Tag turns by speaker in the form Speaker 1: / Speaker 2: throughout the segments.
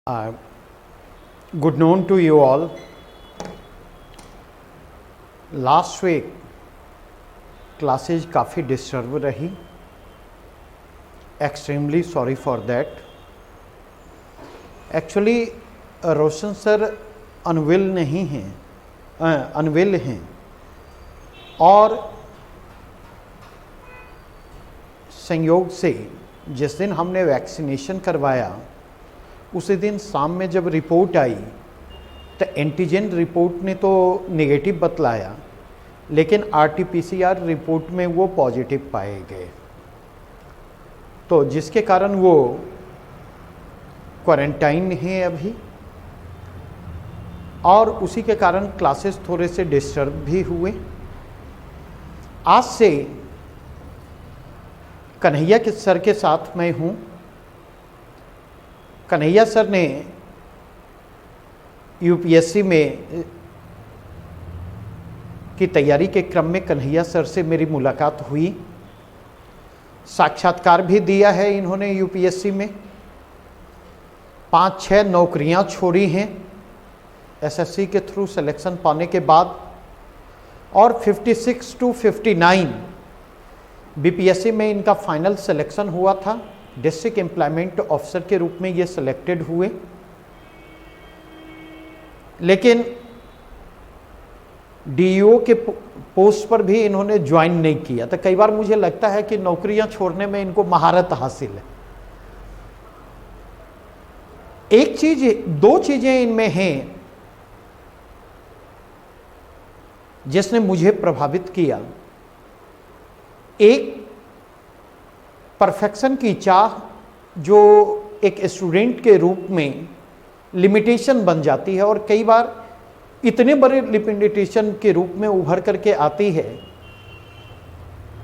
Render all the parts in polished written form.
Speaker 1: Good noon to you all. Last week classes काफ़ी disturb रही. Extremely sorry for that. Actually Roshan sir unveil नहीं हैं, unveil हैं और संयोग से जिस दिन हमने वैक्सीनेशन करवाया उसी दिन शाम में जब रिपोर्ट आई तो एंटीजन रिपोर्ट ने तो नेगेटिव बतलाया, लेकिन आरटीपीसीआर रिपोर्ट में वो पॉजिटिव पाए गए, तो जिसके कारण वो क्वारंटाइन है अभी और उसी के कारण क्लासेस थोड़े से डिस्टर्ब भी हुए. आज से कन्हैया के सर के साथ मैं हूँ. कन्हैया सर ने यूपीएससी में की तैयारी के क्रम में कन्हैया सर से मेरी मुलाकात हुई. साक्षात्कार भी दिया है इन्होंने यूपीएससी में. 5-6 नौकरियां छोड़ी हैं एसएससी के थ्रू सिलेक्शन पाने के बाद और 56 to 59 बीपीएससी में इनका फाइनल सिलेक्शन हुआ था. डिस्ट्रिक्ट एम्प्लॉयमेंट ऑफिसर के रूप में ये सिलेक्टेड हुए, लेकिन डीईओ के पोस्ट पर भी इन्होंने ज्वाइन नहीं किया. तो कई बार मुझे लगता है कि नौकरियां छोड़ने में इनको महारत हासिल है. एक चीज, दो चीजें इनमें हैं जिसने मुझे प्रभावित किया. एक परफेक्शन की चाह जो एक स्टूडेंट के रूप में लिमिटेशन बन जाती है और कई बार इतने बड़े लिमिटेशन के रूप में उभर करके आती है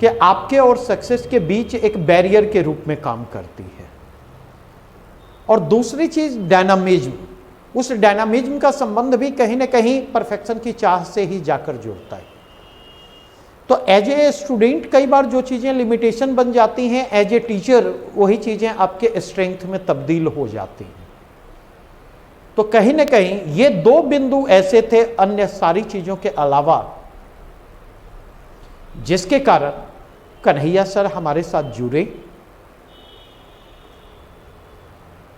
Speaker 1: कि आपके और सक्सेस के बीच एक बैरियर के रूप में काम करती है. और दूसरी चीज डायनामिज्म. उस डायनामिज्म का संबंध भी कहीं ना कहीं परफेक्शन की चाह से ही जाकर जुड़ता है. तो एज ए स्टूडेंट कई बार जो चीज़ें लिमिटेशन बन जाती हैं, एज ए टीचर वही चीज़ें आपके स्ट्रेंथ में तब्दील हो जाती हैं. तो कहीं ना कहीं ये दो बिंदु ऐसे थे अन्य सारी चीज़ों के अलावा जिसके कारण कन्हैया सर हमारे साथ जुड़े.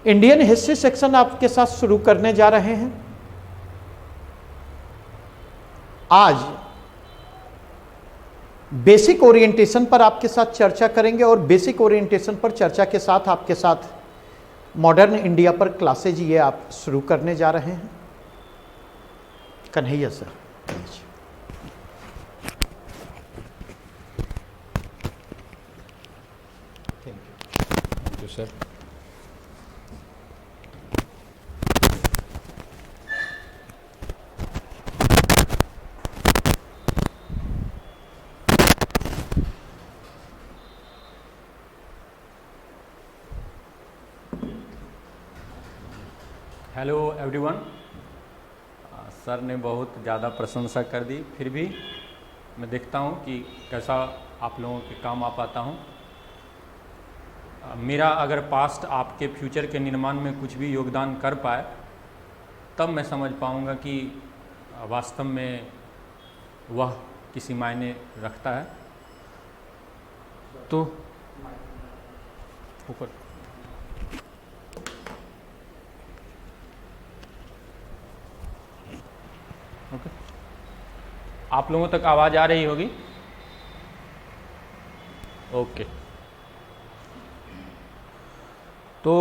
Speaker 1: इंडियन हिस्ट्री सेक्शन आपके साथ शुरू करने जा रहे हैं. आज बेसिक ओरिएंटेशन पर आपके साथ चर्चा करेंगे और बेसिक ओरिएंटेशन पर चर्चा के साथ आपके साथ मॉडर्न इंडिया पर क्लासेज ये आप शुरू करने जा रहे हैं. Kanhaiya sir.
Speaker 2: Thank you sir. Hello everyone. Sir ने बहुत ज़्यादा प्रशंसा कर दी, फिर भी मैं देखता हूँ कि कैसा आप लोगों के काम आ पाता हूँ. मेरा अगर पास्ट आपके फ्यूचर के निर्माण में कुछ भी योगदान कर पाए तब मैं समझ पाऊँगा कि वास्तव में वह किसी मायने रखता है. तो ऊपर ओके. आप लोगों तक आवाज़ आ रही होगी? ओके. तो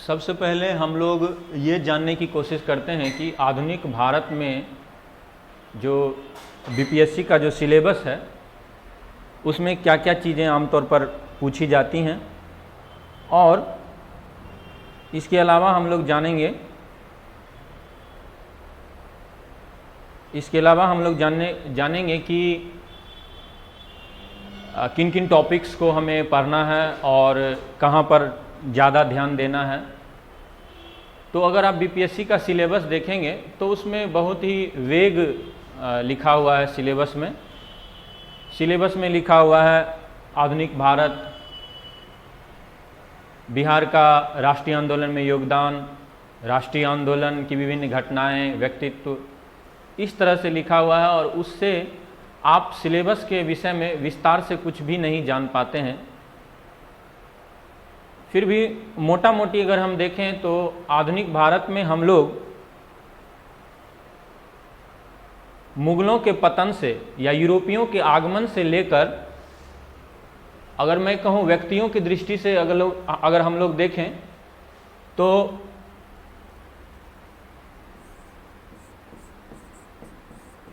Speaker 2: सबसे पहले हम लोग ये जानने की कोशिश करते हैं कि आधुनिक भारत में जो बीपीएससी का जो सिलेबस है उसमें क्या क्या चीज़ें आमतौर पर पूछी जाती हैं, और इसके अलावा हम लोग जानेंगे कि किन किन टॉपिक्स को हमें पढ़ना है और कहाँ पर ज़्यादा ध्यान देना है. तो अगर आप बीपीएससी का सिलेबस देखेंगे तो उसमें बहुत ही वेग लिखा हुआ है. सिलेबस में लिखा हुआ है आधुनिक भारत, बिहार का राष्ट्रीय आंदोलन में योगदान, राष्ट्रीय आंदोलन की विभिन्न घटनाएं, व्यक्तित्व, इस तरह से लिखा हुआ है और उससे आप सिलेबस के विषय में विस्तार से कुछ भी नहीं जान पाते हैं। फिर भी मोटा मोटी अगर हम देखें तो आधुनिक भारत में हम लोग मुगलों के पतन से या यूरोपियों के आगमन से लेकर, अगर मैं कहूँ व्यक्तियों की दृष्टि से अगर हम लोग देखें तो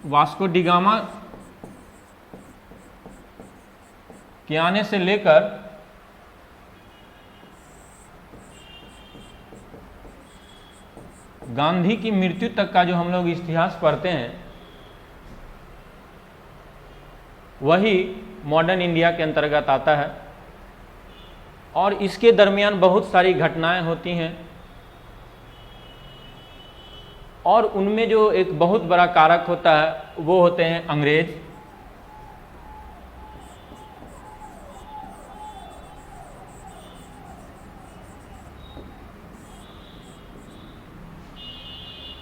Speaker 2: वास्को डी गामा के आने से लेकर गांधी की मृत्यु तक का जो हम लोग इतिहास पढ़ते हैं वही मॉडर्न इंडिया के अंतर्गत आता है। और इसके दरमियान बहुत सारी घटनाएं होती हैं और उनमें जो एक बहुत बड़ा कारक होता है वो होते हैं अंग्रेज।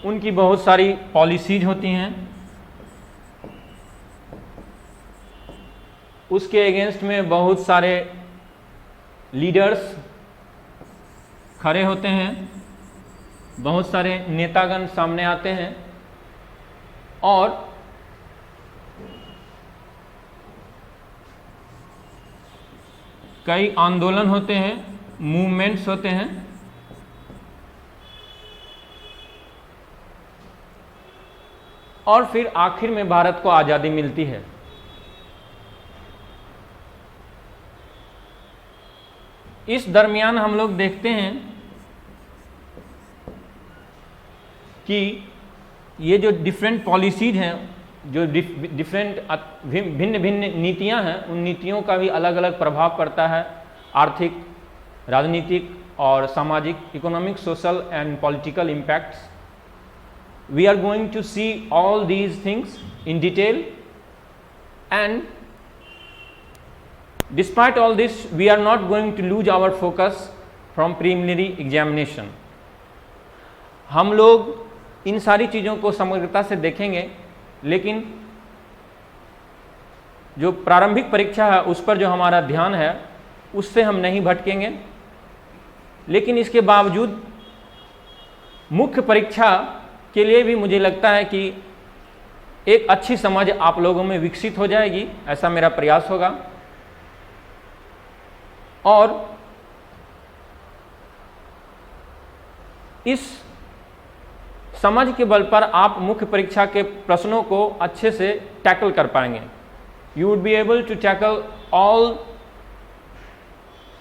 Speaker 2: उनकी बहुत सारी पॉलिसीज होती हैं, उसके अगेंस्ट में बहुत सारे लीडर्स खड़े होते हैं, बहुत सारे नेतागण सामने आते हैं और कई आंदोलन होते हैं, मूवमेंट्स होते हैं। और फिर आखिर में भारत को आज़ादी मिलती है। इस दरमियान हम लोग देखते हैं कि ये जो डिफरेंट पॉलिसीज हैं, जो डिफरेंट भिन्न भिन्न नीतियां हैं, उन नीतियों का भी अलग अलग प्रभाव पड़ता है आर्थिक, राजनीतिक और सामाजिक, economic, social and political impacts. We are going to see all these things in detail, and despite all this we are not going to lose our focus from preliminary examination। हम लोग इन सारी चीज़ों को समग्रता से देखेंगे, लेकिन जो प्रारंभिक परीक्षा है उस पर जो हमारा ध्यान है उससे हम नहीं भटकेंगे। लेकिन इसके बावजूद मुख्य परीक्षा के लिए भी मुझे लगता है कि एक अच्छी समझ आप लोगों में विकसित हो जाएगी, ऐसा मेरा प्रयास होगा। और इस समझ के बल पर आप मुख्य परीक्षा के प्रश्नों को अच्छे से टैकल कर पाएंगे। You would be able to tackle all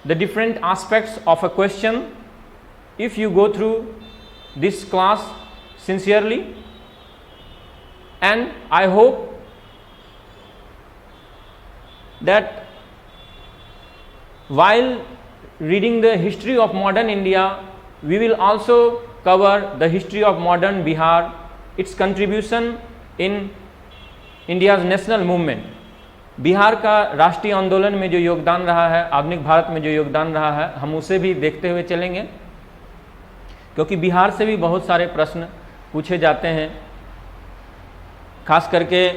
Speaker 2: the different aspects of a question if you go through this class sincerely, and I hope that while reading the history of modern India, we will also cover the history of modern Bihar, its contribution in India's national movement। Bihar का राष्ट्रीय आंदोलन में जो योगदान रहा है, आधुनिक भारत में जो योगदान रहा है, हम उसे भी देखते हुए चलेंगे, क्योंकि बिहार से भी बहुत सारे प्रश्न पूछे जाते हैं। खास करके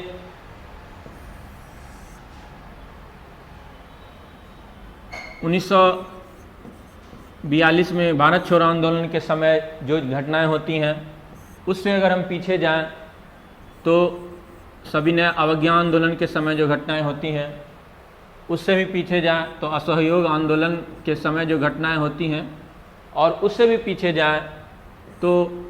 Speaker 2: उन्नीस 1942 में भारत छोड़ो आंदोलन के समय जो घटनाएं होती हैं उससे अगर हम पीछे जाएं तो सविनय अवज्ञा आंदोलन के समय जो घटनाएं होती हैं, उससे भी पीछे जाएं तो असहयोग आंदोलन के समय जो घटनाएं होती हैं, और उससे भी पीछे जाएं तो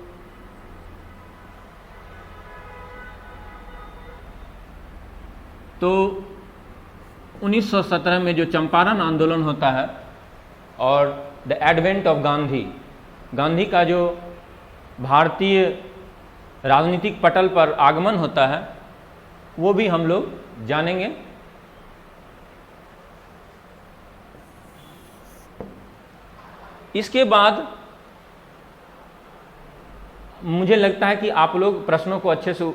Speaker 2: तो 1917 में जो चंपारण आंदोलन होता है और the advent of Gandhi, Gandhi का जो भारतीय राजनीतिक पटल पर आगमन होता है, वो भी हम लोग जानेंगे। इसके बाद मुझे लगता है कि आप लोग प्रश्नों को अच्छे से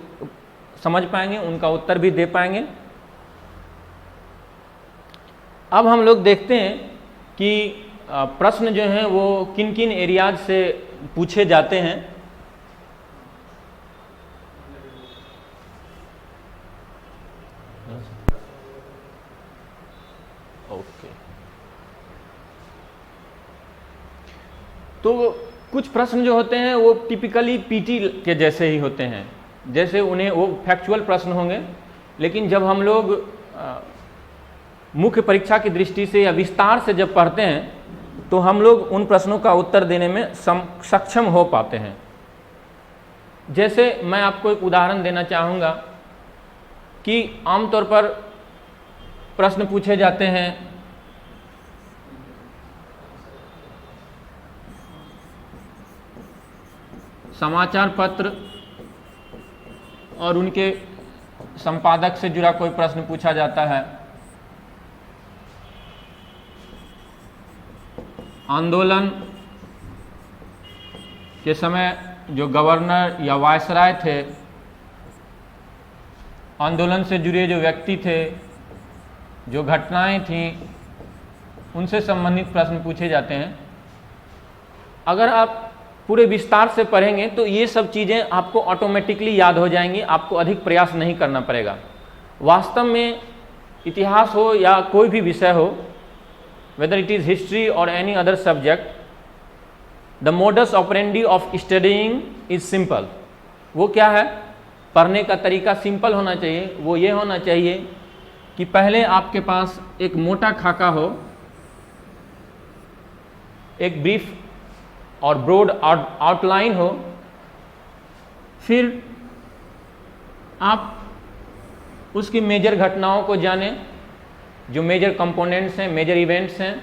Speaker 2: समझ पाएंगे, उनका उत्तर भी दे पाएंगे। अब हम लोग देखते हैं कि प्रश्न जो हैं वो किन किन एरियाज से पूछे जाते हैं। ओके, तो कुछ प्रश्न जो होते हैं वो टिपिकली पीटी के जैसे ही होते हैं, जैसे उन्हें वो फैक्चुअल प्रश्न होंगे, लेकिन जब हम लोग मुख्य परीक्षा की दृष्टि से या विस्तार से जब पढ़ते हैं तो हम लोग उन प्रश्नों का उत्तर देने में सक्षम हो पाते हैं। जैसे मैं आपको एक उदाहरण देना चाहूँगा कि आमतौर पर प्रश्न पूछे जाते हैं समाचार पत्र और उनके संपादक से जुड़ा कोई प्रश्न पूछा जाता है, आंदोलन के समय जो गवर्नर या वायसराय थे, आंदोलन से जुड़े जो व्यक्ति थे, जो घटनाएं थीं, उनसे संबंधित प्रश्न पूछे जाते हैं। अगर आप पूरे विस्तार से पढ़ेंगे तो ये सब चीज़ें आपको ऑटोमेटिकली याद हो जाएंगी, आपको अधिक प्रयास नहीं करना पड़ेगा। वास्तव में इतिहास हो या कोई भी विषय हो, whether it is history or any other subject, the modus operandi of studying is simple। वो क्या है? पढ़ने का तरीका सिंपल होना चाहिए। वो ये होना चाहिए कि पहले आपके पास एक मोटा खाका हो, एक ब्रीफ और ब्रॉड आउटलाइन हो, फिर आप उसकी मेजर घटनाओं को जानें, जो मेजर कंपोनेंट्स हैं, मेजर इवेंट्स हैं,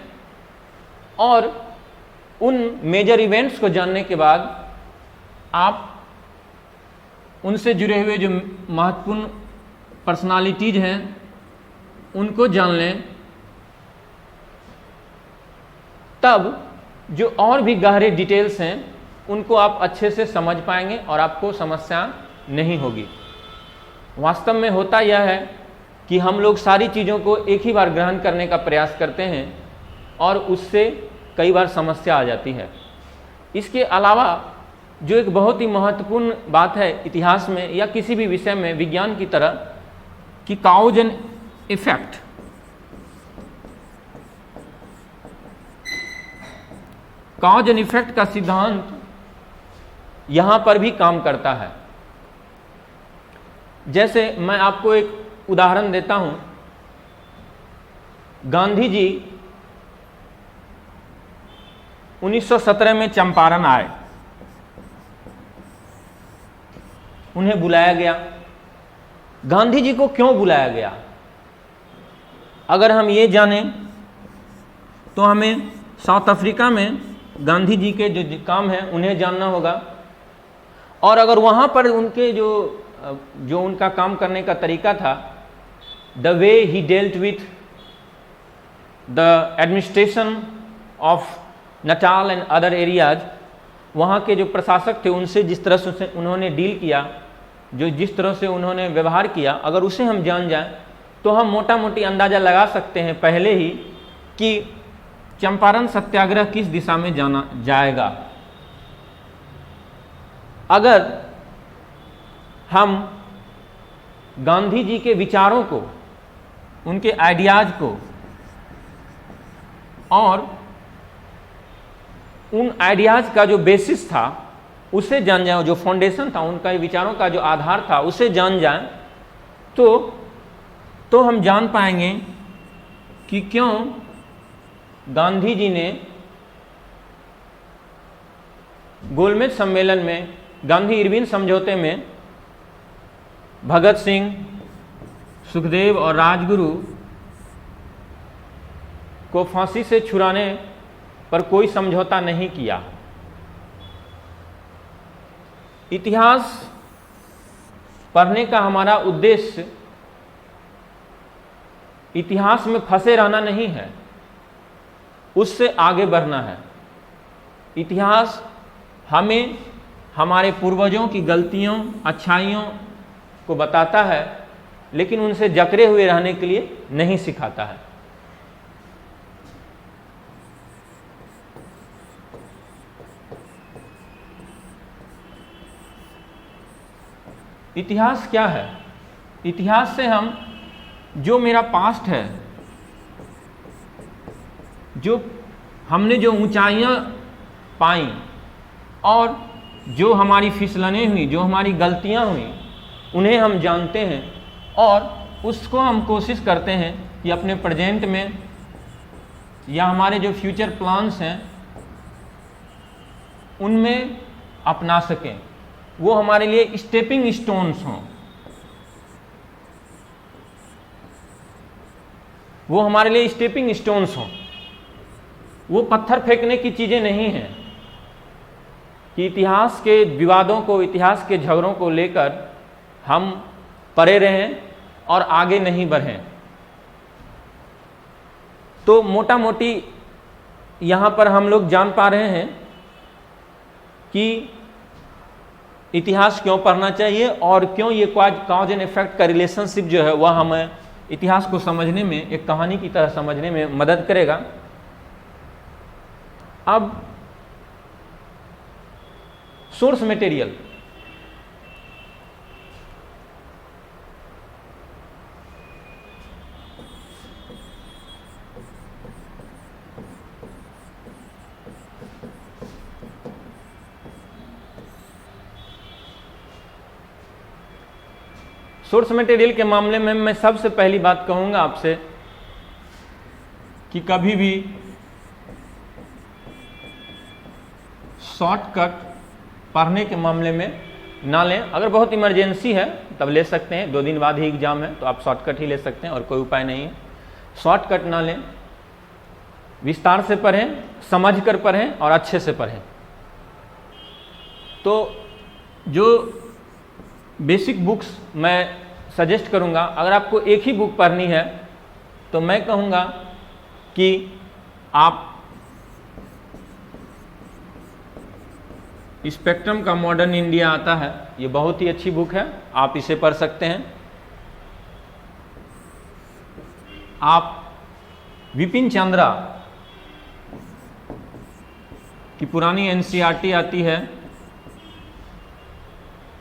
Speaker 2: और उन मेजर इवेंट्स को जानने के बाद आप उनसे जुड़े हुए जो महत्वपूर्ण पर्सनालिटीज हैं उनको जान लें। तब जो और भी गहरे डिटेल्स हैं उनको आप अच्छे से समझ पाएंगे और आपको समस्या नहीं होगी। वास्तव में होता यह है कि हम लोग सारी चीज़ों को एक ही बार ग्रहण करने का प्रयास करते हैं और उससे कई बार समस्या आ जाती है। इसके अलावा जो एक बहुत ही महत्वपूर्ण बात है इतिहास में या किसी भी विषय में विज्ञान की तरह, कि cause and effect. Cause and effect का सिद्धांत यहां पर भी काम करता है। जैसे मैं आपको एक उदाहरण देता हूं। गांधी जी 1917 में चंपारण आए, उन्हें बुलाया गया। गांधी जी को क्यों बुलाया गया? अगर हम ये जानें तो हमें साउथ अफ्रीका में गांधी जी के जो काम है उन्हें जानना होगा, और अगर वहाँ पर उनके जो उनका काम करने का तरीका था, the way he dealt with the administration of Natal and other areas, वहाँ के जो प्रशासक थे उनसे जिस तरह से उन्होंने डील किया, जिस तरह से उन्होंने व्यवहार किया, अगर उसे हम जान जाएं तो हम मोटा मोटी अंदाज़ा लगा सकते हैं पहले ही कि चंपारण सत्याग्रह किस दिशा में जाना जाएगा। अगर हम गांधी जी के विचारों को, उनके आइडियाज को और उन आइडियाज का जो बेसिस था उसे जान जाएं, जो फाउंडेशन था उनका विचारों का जो आधार था उसे जान जाएं, तो हम जान पाएंगे कि क्यों गांधी जी ने गोलमेज सम्मेलन में, गांधी इरविन समझौते में भगत सिंह, सुखदेव और राजगुरु को फांसी से छुड़ाने पर कोई समझौता नहीं किया। इतिहास पढ़ने का हमारा उद्देश्य इतिहास में फंसे रहना नहीं है, उससे आगे बढ़ना है। इतिहास हमें हमारे पूर्वजों की गलतियों, अच्छाइयों को बताता है, लेकिन उनसे जकड़े हुए रहने के लिए नहीं सिखाता है। इतिहास क्या है? इतिहास से हम जो मेरा पास्ट है, जो हमने जो ऊंचाइयां पाई और जो हमारी फिसलनें हुई, जो हमारी गलतियां हुई, उन्हें हम जानते हैं और उसको हम कोशिश करते हैं कि अपने प्रेजेंट में या हमारे जो फ्यूचर प्लान्स हैं उनमें अपना सकें, वो हमारे लिए स्टेपिंग स्टोन्स हों, वो हमारे लिए स्टेपिंग स्टोन्स हों। वो पत्थर फेंकने की चीज़ें नहीं हैं कि इतिहास के विवादों को, इतिहास के झगड़ों को लेकर हम परे रहें और आगे नहीं बढ़ें। तो मोटा मोटी यहाँ पर हम लोग जान पा रहे हैं कि इतिहास क्यों पढ़ना चाहिए और क्यों ये कॉज एंड इफेक्ट का रिलेशनशिप जो है वह हमें इतिहास को समझने में, एक कहानी की तरह समझने में मदद करेगा। अब सोर्स मटेरियल, सोर्स मटेरियल के मामले में मैं सबसे पहली बात कहूंगा आपसे कि कभी भी शॉर्टकट पढ़ने के मामले में ना लें। अगर बहुत इमरजेंसी है तब ले सकते हैं, 2 दिन बाद ही एग्जाम है तो आप शॉर्टकट ही ले सकते हैं और कोई उपाय नहीं है। शॉर्टकट ना लें, विस्तार से पढ़ें, समझ कर पढ़ें और अच्छे से पढ़ें। तो जो बेसिक बुक्स मैं सजेस्ट करूंगा, अगर आपको एक ही बुक पढ़नी है तो मैं कहूँगा कि आप स्पेक्ट्रम का मॉडर्न इंडिया आता है, ये बहुत ही अच्छी बुक है, आप इसे पढ़ सकते हैं। आप विपिन चंद्रा की पुरानी एनसीईआरटी आती है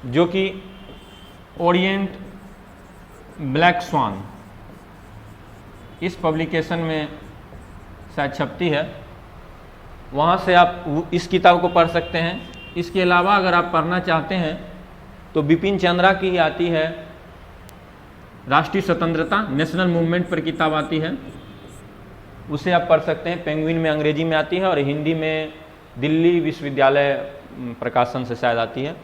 Speaker 2: जो कि ओरिएंट ब्लैक स्वान, इस पब्लिकेशन में शायद छपती है, वहाँ से आप इस किताब को पढ़ सकते हैं। इसके अलावा अगर आप पढ़ना चाहते हैं तो बिपिन चंद्रा की ही आती है राष्ट्रीय स्वतंत्रता, नेशनल मूवमेंट पर किताब आती है, उसे आप पढ़ सकते हैं। पेंगुइन में अंग्रेजी में आती है और हिंदी में दिल्ली विश्वविद्यालय प्रकाशन से शायद आती है।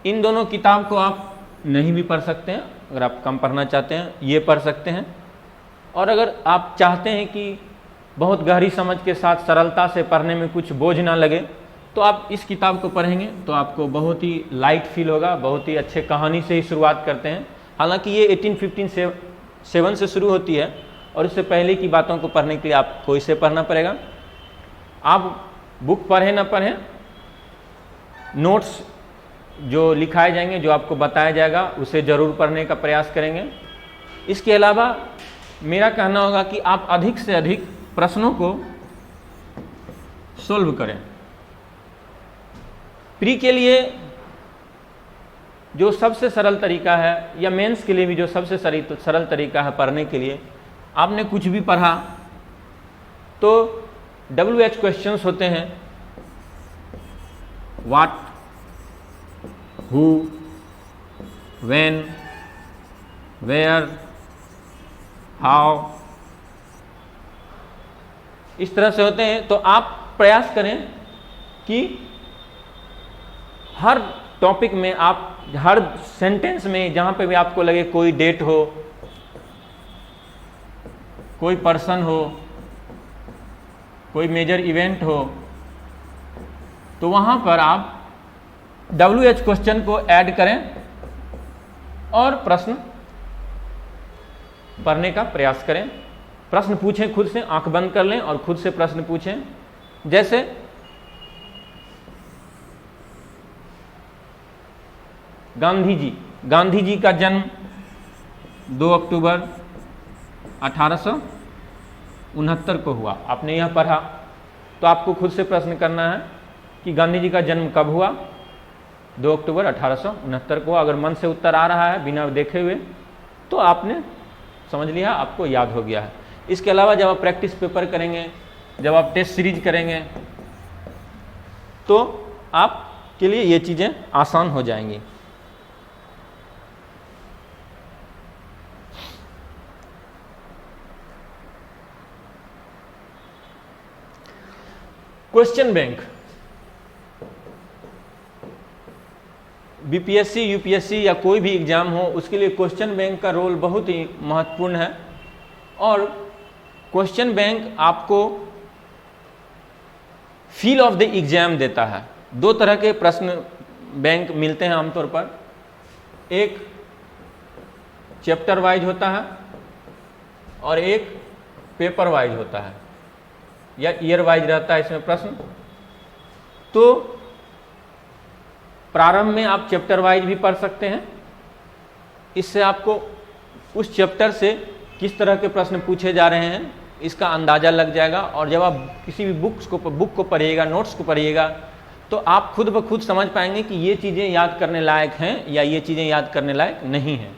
Speaker 2: इन दोनों किताब को आप नहीं भी पढ़ सकते हैं, अगर आप कम पढ़ना चाहते हैं ये पढ़ सकते हैं। और अगर आप चाहते हैं कि बहुत गहरी समझ के साथ सरलता से पढ़ने में कुछ बोझ ना लगे तो आप इस किताब को पढ़ेंगे तो आपको बहुत ही लाइट फील होगा। बहुत ही अच्छे कहानी से ही शुरुआत करते हैं, हालांकि ये 1857 से शुरू होती है और इससे पहले की बातों को पढ़ने के लिए आपको इसे पढ़ना पड़ेगा। आप बुक पढ़ें ना पढ़ें, नोट्स जो लिखाए जाएंगे, जो आपको बताया जाएगा, उसे ज़रूर पढ़ने का प्रयास करेंगे। इसके अलावा मेरा कहना होगा कि आप अधिक से अधिक प्रश्नों को सोल्व करें। प्री के लिए जो सबसे सरल तरीका है या मेंस के लिए भी जो सबसे सरल तरीका है पढ़ने के लिए, आपने कुछ भी पढ़ा तो WH क्वेश्चंस होते हैं, what, who, when, where, how, इस तरह से होते हैं। तो आप प्रयास करें कि हर टॉपिक में, आप हर सेंटेंस में जहाँ पे भी आपको लगे कोई डेट हो, कोई पर्सन हो, कोई मेजर इवेंट हो, तो वहाँ पर आप WH क्वेश्चन को ऐड करें और प्रश्न पढ़ने का प्रयास करें। प्रश्न पूछें खुद से, आंख बंद कर लें और खुद से प्रश्न पूछें। जैसे गांधी जी का जन्म 2 अक्टूबर 1869 को हुआ, आपने यह पढ़ा, तो आपको खुद से प्रश्न करना है कि गांधी जी का जन्म कब हुआ 2 अक्टूबर 1869 को। अगर मन से उत्तर आ रहा है बिना देखे हुए तो आपने समझ लिया, आपको याद हो गया है। इसके अलावा जब आप प्रैक्टिस पेपर करेंगे, जब आप टेस्ट सीरीज करेंगे, तो आपके लिए ये चीज़ें आसान हो जाएंगी। क्वेश्चन बैंक, बीपीएससी, यूपीएससी या कोई भी एग्जाम हो, उसके लिए क्वेश्चन बैंक का रोल बहुत ही महत्वपूर्ण है। और क्वेश्चन बैंक आपको फील ऑफ द एग्जाम देता है। 2 तरह के प्रश्न बैंक मिलते हैं आमतौर पर, एक चैप्टर वाइज होता है और एक पेपर वाइज होता है या ईयर वाइज रहता है इसमें प्रश्न। तो प्रारंभ में आप चैप्टर वाइज भी पढ़ सकते हैं, इससे आपको उस चैप्टर से किस तरह के प्रश्न पूछे जा रहे हैं इसका अंदाज़ा लग जाएगा। और जब आप किसी भी बुक को पढ़िएगा, नोट्स को पढ़िएगा, तो आप खुद ब खुद समझ पाएंगे कि ये चीज़ें याद करने लायक हैं या ये चीज़ें याद करने लायक नहीं हैं।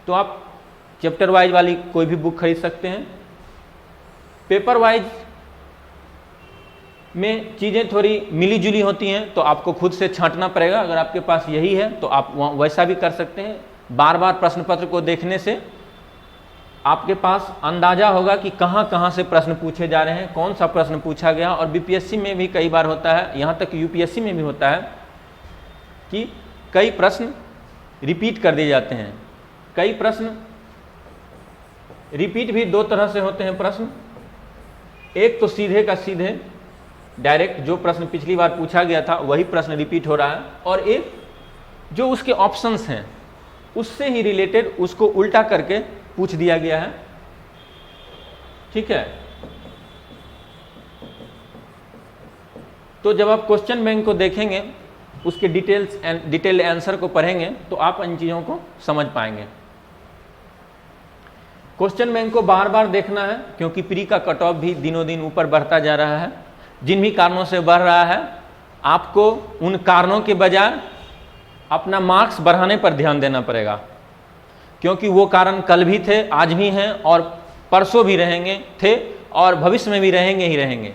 Speaker 2: तो आप चैप्टर वाइज वाली कोई भी बुक खरीद सकते हैं। पेपर वाइज में चीज़ें थोड़ी मिली जुली होती हैं, तो आपको खुद से छांटना पड़ेगा। अगर आपके पास यही है तो आप वैसा भी कर सकते हैं। बार बार प्रश्न पत्र को देखने से आपके पास अंदाजा होगा कि कहाँ कहाँ से प्रश्न पूछे जा रहे हैं, कौन सा प्रश्न पूछा गया। और बीपीएससी में भी कई बार होता है, यहाँ तक यूपीएससी में भी होता है कि कई प्रश्न रिपीट कर दिए जाते हैं। कई प्रश्न रिपीट भी 2 तरह से होते हैं प्रश्न। एक तो सीधे का सीधे डायरेक्ट, जो प्रश्न पिछली बार पूछा गया था वही प्रश्न रिपीट हो रहा है, और एक जो उसके ऑप्शंस हैं उससे ही रिलेटेड उसको उल्टा करके पूछ दिया गया है। ठीक है, तो जब आप क्वेश्चन बैंक को देखेंगे, उसके डिटेल्ड आंसर को पढ़ेंगे, तो आप इन चीज़ों को समझ पाएंगे। क्वेश्चन बैंक को बार बार देखना है, क्योंकि प्री का कट ऑफ भी दिनों दिन ऊपर बढ़ता जा रहा है। जिन भी कारणों से बढ़ रहा है, आपको उन कारणों के बजाय अपना मार्क्स बढ़ाने पर ध्यान देना पड़ेगा, क्योंकि वो कारण कल भी थे, आज भी हैं और परसों भी रहेंगे, थे और भविष्य में भी रहेंगे ही रहेंगे।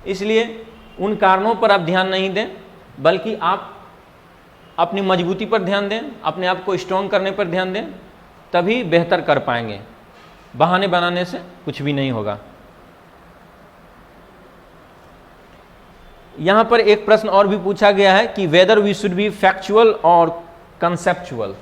Speaker 2: इसलिए उन कारणों पर आप ध्यान नहीं दें, बल्कि आप अपनी मजबूती पर ध्यान दें, अपने आप को स्ट्रॉन्ग करने पर ध्यान दें, तभी बेहतर कर पाएंगे। बहाने बनाने से कुछ भी नहीं होगा। यहाँ पर एक प्रश्न और भी पूछा गया है कि whether we should be factual और conceptual.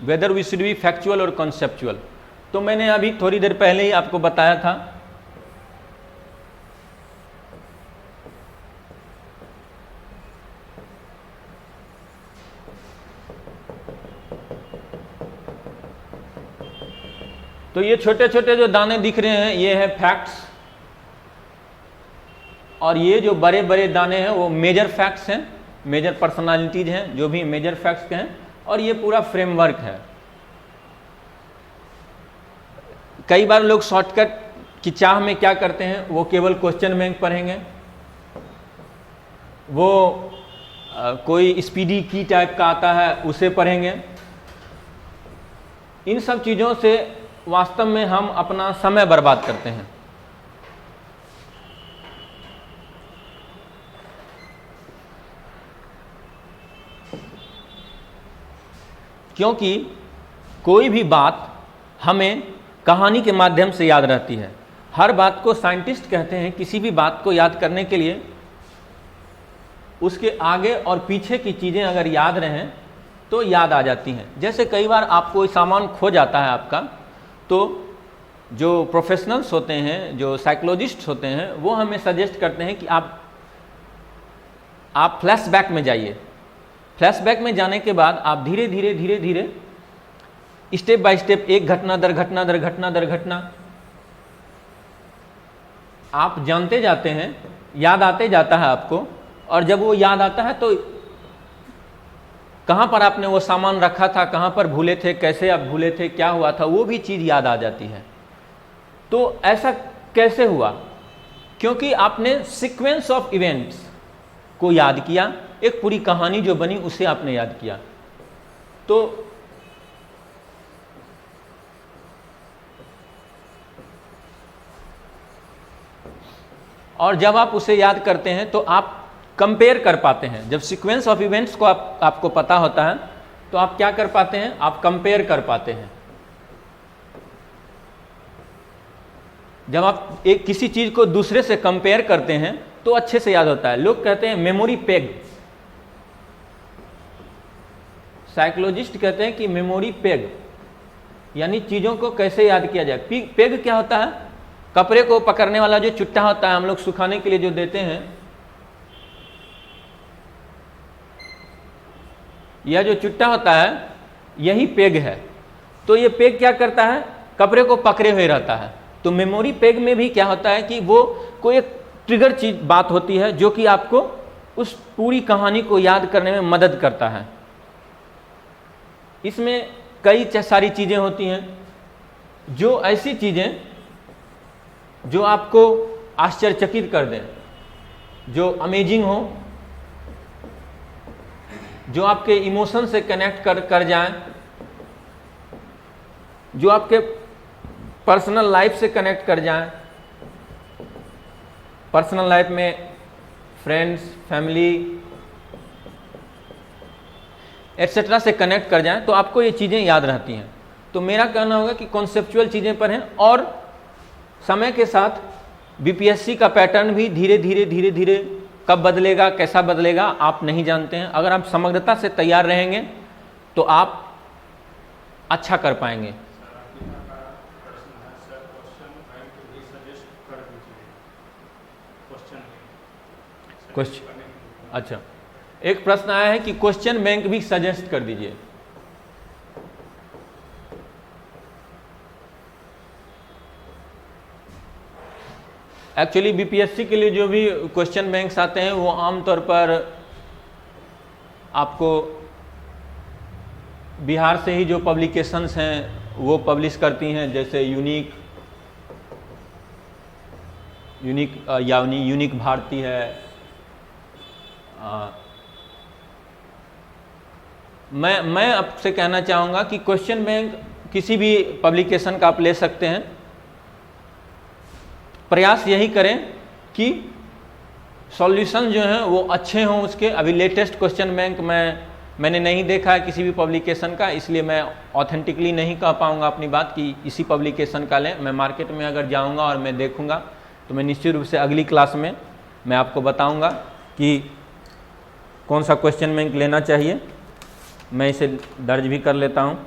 Speaker 2: Whether we should be factual और कॉन्सेप्चुअल, तो मैंने अभी थोड़ी देर पहले ही आपको बताया था। तो ये छोटे छोटे जो दाने दिख रहे हैं ये है फैक्ट्स, और ये जो बड़े बड़े दाने हैं वो मेजर फैक्ट्स हैं, मेजर पर्सनालिटीज हैं, जो भी मेजर फैक्ट्स के हैं। और ये पूरा फ्रेमवर्क है। कई बार लोग शॉर्टकट की चाह में क्या करते हैं, वो केवल क्वेश्चन बैंक पढ़ेंगे, वो कोई स्पीडी की टाइप का आता है उसे पढ़ेंगे। इन सब चीज़ों से वास्तव में हम अपना समय बर्बाद करते हैं। क्योंकि कोई भी बात हमें कहानी के माध्यम से याद रहती है। हर बात को साइंटिस्ट कहते हैं, किसी भी बात को याद करने के लिए उसके आगे और पीछे की चीज़ें अगर याद रहें तो याद आ जाती हैं। जैसे कई बार आप कोई सामान खो जाता है आपका, तो जो प्रोफेशनल्स होते हैं, जो साइकोलॉजिस्ट होते हैं, वो हमें सजेस्ट करते हैं कि आप फ्लैशबैक में जाइए। फ्लैशबैक में जाने के बाद आप धीरे धीरे धीरे धीरे स्टेप बाय स्टेप, एक घटना दर घटना दर घटना दर घटना आप जानते जाते हैं, याद आते जाता है आपको। और जब वो याद आता है तो कहाँ पर आपने वो सामान रखा था, कहाँ पर भूले थे, कैसे आप भूले थे, क्या हुआ था, वो भी चीज़ याद आ जाती है। तो ऐसा कैसे हुआ? क्योंकि आपने सीक्वेंस ऑफ इवेंट्स को याद किया, एक पूरी कहानी जो बनी उसे आपने याद किया। तो और जब आप उसे याद करते हैं तो आप कंपेयर कर पाते हैं। जब सीक्वेंस ऑफ इवेंट्स को आपको पता होता है तो आप क्या कर पाते हैं? आप कंपेयर कर पाते हैं। जब आप एक किसी चीज को दूसरे से कंपेयर करते हैं तो अच्छे से याद होता है। लोग कहते हैं मेमोरी पेग, साइकोलॉजिस्ट कहते हैं कि मेमोरी पेग यानी चीजों को कैसे याद किया जाए। पेग क्या होता है? कपड़े को पकड़ने वाला जो चुट्टा होता है, हम लोग सुखाने के लिए जो देते हैं, यह जो चुट्टा होता है यही पेग है। तो ये पेग क्या करता है? कपड़े को पकड़े हुए रहता है। तो मेमोरी पेग में भी क्या होता है कि वो कोई एक ट्रिगर चीज बात होती है जो कि आपको उस पूरी कहानी को याद करने में मदद करता है। इसमें कई सारी चीजें होती हैं, जो ऐसी चीजें जो आपको आश्चर्यचकित कर दें, जो अमेजिंग हो, जो आपके इमोशन से कनेक्ट कर जाएं, जो आपके पर्सनल लाइफ से कनेक्ट कर जाएं। पर्सनल लाइफ में फ्रेंड्स, फैमिली एटसेट्रा से कनेक्ट कर जाएं तो आपको ये चीज़ें याद रहती हैं। तो मेरा कहना होगा कि कॉन्सेप्चुअल चीज़ें पर हैं और समय के साथ बीपीएससी का पैटर्न भी धीरे धीरे कब बदलेगा, कैसा बदलेगा, आप नहीं जानते हैं। अगर आप समग्रता से तैयार रहेंगे तो आप अच्छा कर पाएंगे। क्वेश्चन, अच्छा, एक प्रश्न आया है कि क्वेश्चन बैंक भी सजेस्ट कर दीजिए। एक्चुअली बीपीएससी के लिए जो भी क्वेश्चन बैंक्स आते हैं वो आमतौर पर आपको बिहार से ही जो पब्लिकेशंस हैं वो पब्लिश करती हैं, जैसे यूनिक भारती है। मैं आपसे कहना चाहूँगा कि क्वेश्चन बैंक किसी भी पब्लिकेशन का आप ले सकते हैं। प्रयास यही करें कि सॉल्यूशन जो हैं वो अच्छे हों उसके। अभी लेटेस्ट क्वेश्चन बैंक मैंने नहीं देखा है किसी भी पब्लिकेशन का, इसलिए मैं ऑथेंटिकली नहीं कह पाऊँगा अपनी बात कि इसी पब्लिकेशन का लें। मैं मार्केट में अगर जाऊँगा और मैं देखूँगा तो मैं निश्चित रूप से अगली क्लास में मैं आपको बताऊँगा कि कौन सा क्वेश्चन बैंक लेना चाहिए। मैं इसे दर्ज भी कर लेता हूँ।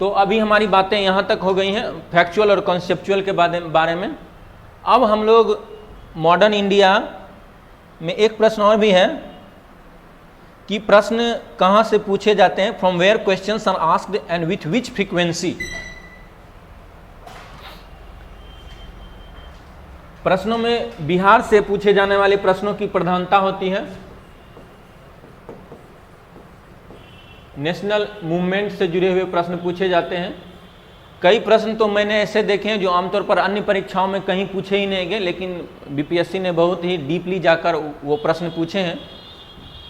Speaker 2: तो अभी हमारी बातें यहाँ तक हो गई हैं फैक्चुअल और कॉन्सेप्चुअल के बारे में। अब हम लोग मॉडर्न इंडिया में एक प्रश्न और भी है कि प्रश्न कहाँ से पूछे जाते हैं, from where questions are asked and with which frequency. प्रश्नों में बिहार से पूछे जाने वाले प्रश्नों की प्रधानता होती है। नेशनल मूवमेंट से जुड़े हुए प्रश्न पूछे जाते हैं। कई प्रश्न तो मैंने ऐसे देखे हैं जो आमतौर पर अन्य परीक्षाओं में कहीं पूछे ही नहीं गए, लेकिन बीपीएससी ने बहुत ही डीपली जाकर वो प्रश्न पूछे हैं।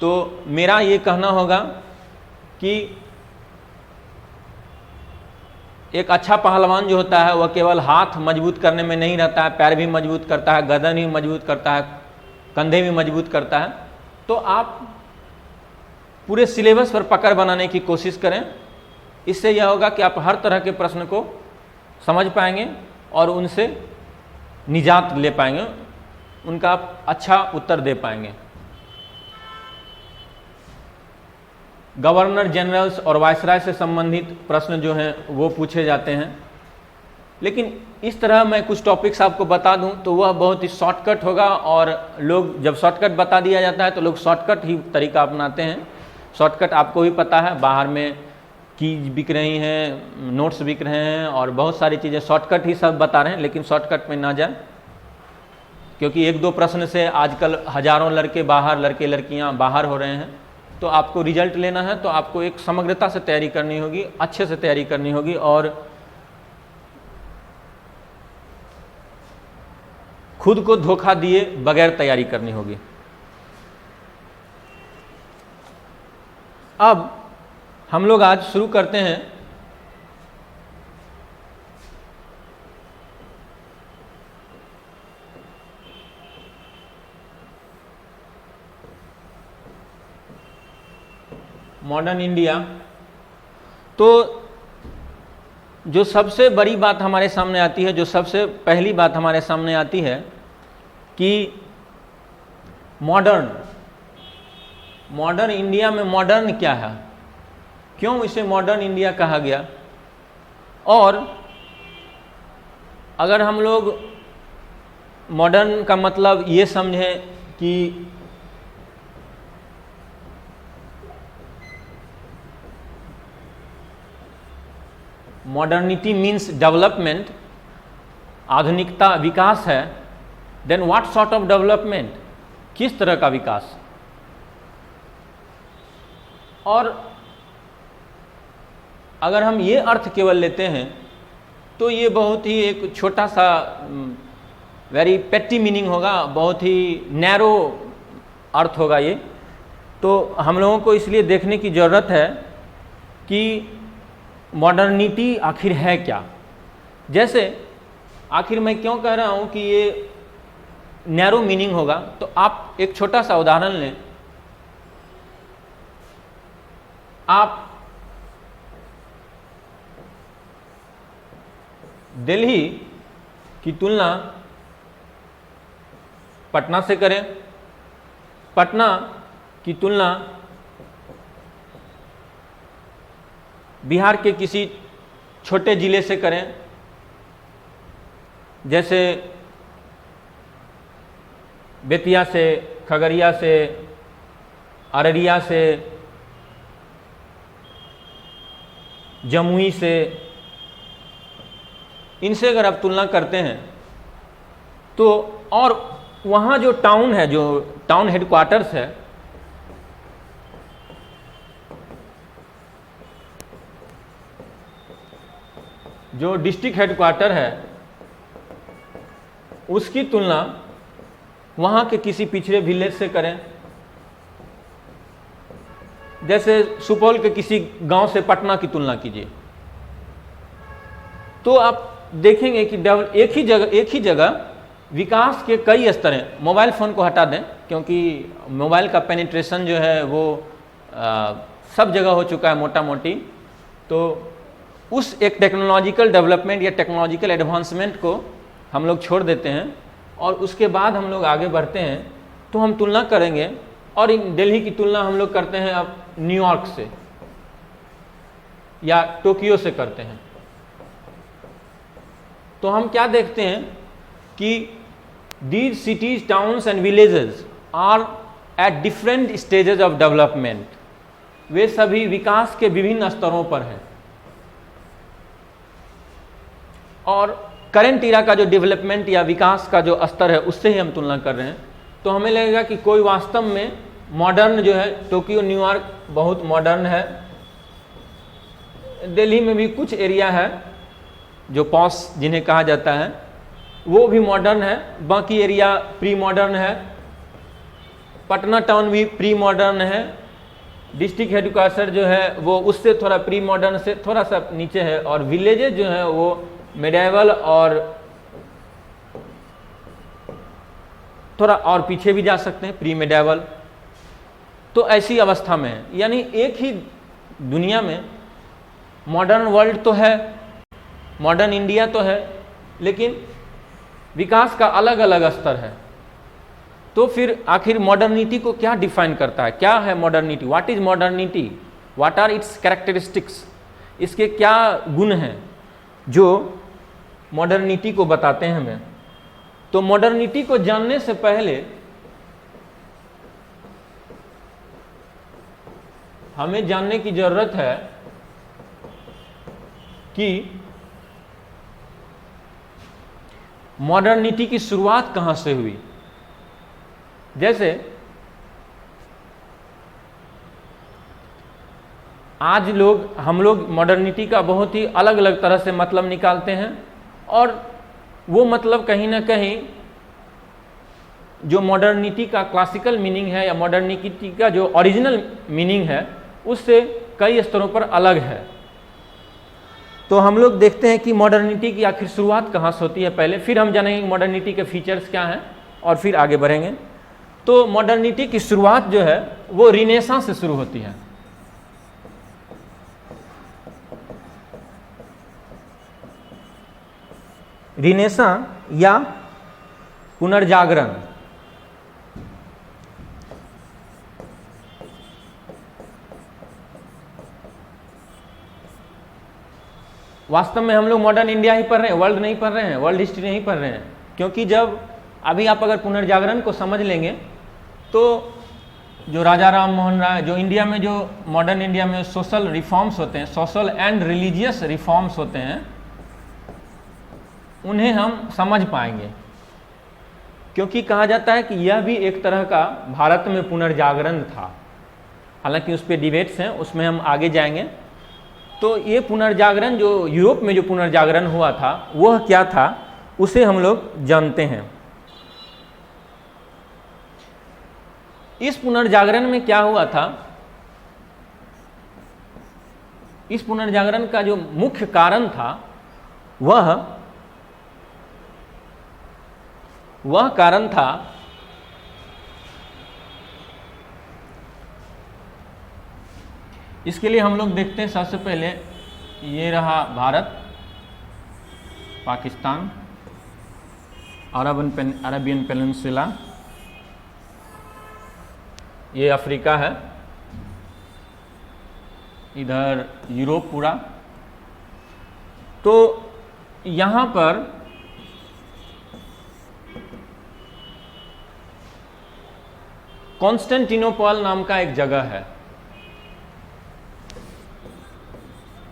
Speaker 2: तो मेरा ये कहना होगा कि एक अच्छा पहलवान जो होता है वह केवल हाथ मजबूत करने में नहीं रहता है, पैर भी मजबूत करता है, गर्दन भी मजबूत करता है, कंधे भी मजबूत करता है। तो आप पूरे सिलेबस पर पकड़ बनाने की कोशिश करें। इससे यह होगा कि आप हर तरह के प्रश्न को समझ पाएंगे और उनसे निजात ले पाएंगे, उनका आप अच्छा उत्तर दे पाएंगे। गवर्नर जनरल्स और वायसराय से संबंधित प्रश्न जो हैं वो पूछे जाते हैं, लेकिन इस तरह मैं कुछ टॉपिक्स आपको बता दूं तो वह बहुत ही शॉर्टकट होगा। और लोग जब शॉर्टकट बता दिया जाता है तो लोग शॉर्टकट ही तरीका अपनाते हैं। शॉर्टकट आपको भी पता है, बाहर में कीज बिक रही हैं, नोट्स बिक रहे हैं और बहुत सारी चीज़ें शॉर्टकट ही सब बता रहे हैं, लेकिन शॉर्टकट में ना जाए। क्योंकि एक दो प्रश्न से आजकल हजारों लड़के लड़कियां बाहर हो रहे हैं। तो आपको रिजल्ट लेना है तो आपको एक समग्रता से तैयारी करनी होगी, अच्छे से तैयारी करनी होगी और खुद को धोखा दिए बगैर तैयारी करनी होगी। अब हम लोग आज शुरू करते हैं मॉडर्न इंडिया। तो जो सबसे बड़ी बात हमारे सामने आती है, जो सबसे पहली बात हमारे सामने आती है कि मॉडर्न इंडिया में मॉडर्न क्या है, क्यों इसे मॉडर्न इंडिया कहा गया। और अगर हम लोग मॉडर्न का मतलब ये समझें कि मॉडर्निटी मीन्स डेवलपमेंट, आधुनिकता विकास है, then what sort of development, किस तरह का विकास। और अगर हम ये अर्थ केवल लेते हैं तो ये बहुत ही एक छोटा सा वेरी पेटी मीनिंग होगा, बहुत ही नैरो अर्थ होगा ये। तो हम लोगों को इसलिए देखने की ज़रूरत है कि मॉडर्निटी आखिर है क्या। जैसे आखिर मैं क्यों कह रहा हूँ कि ये नैरो मीनिंग होगा, तो आप एक छोटा सा उदाहरण लें। आप दिल्ली की तुलना पटना से करें, पटना की तुलना बिहार के किसी छोटे ज़िले से करें, जैसे बेतिया से, खगड़िया से, अररिया से, जमुई से, इनसे अगर आप तुलना करते हैं तो, और वहाँ जो टाउन है, जो टाउन हेडक्वार्टर्स है, जो डिस्ट्रिक्ट हेडक्वार्टर है, उसकी तुलना वहाँ के किसी पिछड़े विलेज से करें। जैसे सुपौल के किसी गांव से पटना की तुलना कीजिए, तो आप देखेंगे कि एक ही जगह विकास के कई स्तर हैं। मोबाइल फ़ोन को हटा दें, क्योंकि मोबाइल का पेनिट्रेशन जो है वो सब जगह हो चुका है मोटा मोटी। तो उस एक टेक्नोलॉजिकल डेवलपमेंट या टेक्नोलॉजिकल एडवांसमेंट को हम लोग छोड़ देते हैं और उसके बाद हम लोग आगे बढ़ते हैं। तो हम तुलना करेंगे, और इन दिल्ली की तुलना हम लोग करते हैं अब न्यूयॉर्क से या टोक्यो से करते हैं। तो हम क्या देखते हैं कि these cities, towns and villages are at different stages of development. वे सभी विकास के विभिन्न स्तरों पर हैं। और करंट इरा का जो डेवलपमेंट या विकास का जो स्तर है उससे ही हम तुलना कर रहे हैं। तो हमें लगेगा कि कोई वास्तव में मॉडर्न जो है, टोक्यो, न्यूयॉर्क बहुत मॉडर्न है। दिल्ली में भी कुछ एरिया है जो पॉश जिन्हें कहा जाता है, वो भी मॉडर्न है, बाकी एरिया प्री मॉडर्न है। पटना टाउन भी प्री मॉडर्न है। डिस्ट्रिक्ट हेडक्वार्टर जो है वो उससे थोड़ा प्री मॉडर्न से थोड़ा सा नीचे है। और विलेजेस जो है वो मिडिवल और थोड़ा और पीछे भी जा सकते हैं, प्री मिडिवल। तो ऐसी अवस्था में है, यानी एक ही दुनिया में मॉडर्न वर्ल्ड तो है, मॉडर्न इंडिया तो है, लेकिन विकास का अलग अलग स्तर है। तो फिर आखिर मॉडर्निटी को क्या डिफाइन करता है, क्या है modernity, what is modernity, what are its characteristics, इसके क्या गुण हैं जो मॉडर्निटी को बताते हैं हमें। तो मॉडर्निटी को जानने से पहले हमें जानने की जरूरत है कि मॉडर्निटी की शुरुआत कहां से हुई। जैसे आज हम लोग मॉडर्निटी का बहुत ही अलग अलग तरह से मतलब निकालते हैं, और वो मतलब कहीं ना कहीं जो मॉडर्निटी का क्लासिकल मीनिंग है या मॉडर्निटी का जो ओरिजिनल मीनिंग है उससे कई स्तरों पर अलग है। तो हम लोग देखते हैं कि मॉडर्निटी की आखिर शुरुआत कहाँ से होती है पहले, फिर हम जानेंगे मॉडर्निटी के फीचर्स क्या हैं और फिर आगे बढ़ेंगे। तो मॉडर्निटी की शुरुआत जो है वो रिनेसांस से शुरू होती है। रिनेसां या पुनर्जागरण, वास्तव में हम लोग मॉडर्न इंडिया ही पढ़ रहे हैं, वर्ल्ड नहीं पढ़ रहे हैं, वर्ल्ड हिस्ट्री नहीं पढ़ रहे हैं। क्योंकि जब अभी आप अगर पुनर्जागरण को समझ लेंगे तो जो राजा राम मोहन राय, जो इंडिया में जो मॉडर्न इंडिया में सोशल रिफॉर्म्स होते हैं, सोशल एंड रिलीजियस रिफॉर्म्स होते हैं, उन्हें हम समझ पाएंगे। क्योंकि कहा जाता है कि यह भी एक तरह का भारत में पुनर्जागरण था। हालांकि उस पर डिबेट्स हैं, उसमें हम आगे जाएंगे। तो ये पुनर्जागरण जो यूरोप में जो पुनर्जागरण हुआ था वह क्या था, उसे हम लोग जानते हैं। इस पुनर्जागरण में क्या हुआ था, इस पुनर्जागरण का जो मुख्य कारण था वह कारण था इसके लिए हम लोग देखते हैं सबसे पहले ये रहा भारत, पाकिस्तान, अरबियन पेनिनसुला, ये अफ्रीका है, इधर यूरोप पूरा। तो यहाँ पर कॉन्स्टेंटिनोपल नाम का एक जगह है,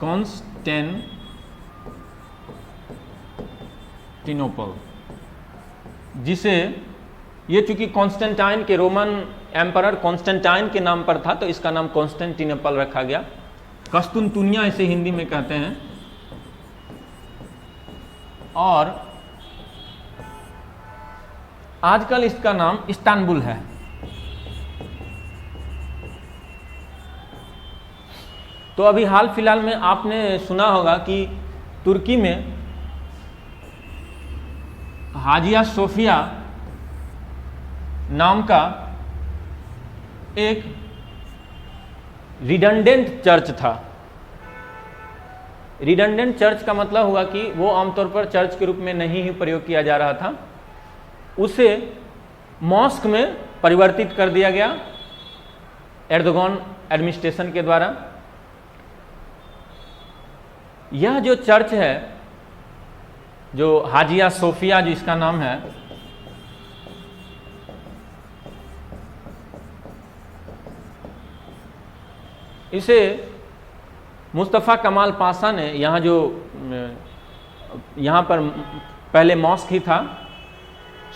Speaker 2: कॉन्स्टेंटिनोपल, जिसे ये चूंकि कॉन्स्टेंटाइन के रोमन एम्परर कॉन्स्टेंटाइन के नाम पर था तो इसका नाम कॉन्स्टेंटिनोपल रखा गया। कस्तुनतुनिया इसे हिंदी में कहते हैं। और आजकल इसका नाम इस्तांबुल है। तो अभी हाल फिलहाल में आपने सुना होगा कि तुर्की में हाजिया सोफिया नाम का एक रिडंडेंट चर्च था। रिडंडेंट चर्च का मतलब हुआ कि वो आमतौर पर चर्च के रूप में नहीं ही प्रयोग किया जा रहा था, उसे मॉस्क में परिवर्तित कर दिया गया एर्दोगन एडमिनिस्ट्रेशन के द्वारा। यह जो चर्च है, जो हाजिया सोफिया जो इसका नाम है, इसे मुस्तफ़ा कमाल पाशा ने यहाँ पर पहले मॉस्क ही था,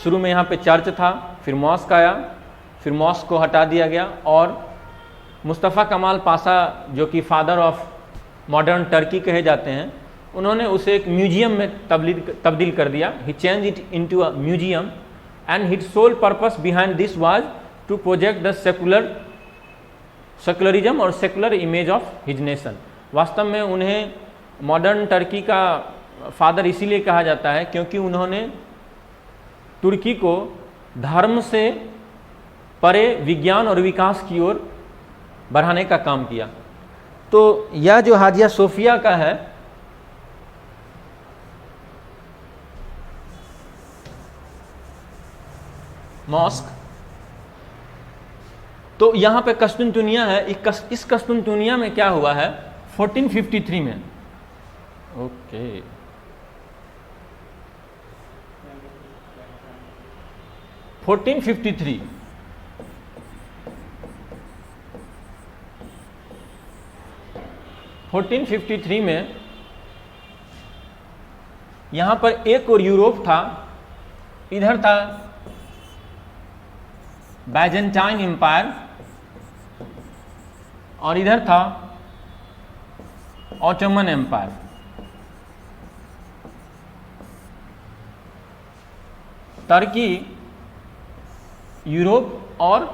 Speaker 2: शुरू में यहाँ पे चर्च था, फिर मॉस्क आया, फिर मॉस्क को हटा दिया गया और मुस्तफ़ा कमाल पाशा जो कि फादर ऑफ मॉडर्न टर्की कहे जाते हैं, उन्होंने उसे एक म्यूजियम में तब्दील कर दिया। He change it into a museum and his sole purpose behind this was to project the secularism और secular image of his nation. वास्तव में उन्हें मॉडर्न टर्की का फादर इसीलिए कहा जाता है क्योंकि उन्होंने तुर्की को धर्म से परे विज्ञान और विकास की ओर बढ़ाने का काम किया। तो यह जो हाजिया सोफिया का है, मॉस्क, तो यहाँ पे कस्तुनतुनिया है। इस कस्तुनतुनिया में क्या हुआ है 1453 में, ओके 1453 में यहाँ पर एक और यूरोप था, इधर था बाइजेंटाइन एम्पायर, और इधर था ऑटोमन एम्पायर। टर्की यूरोप और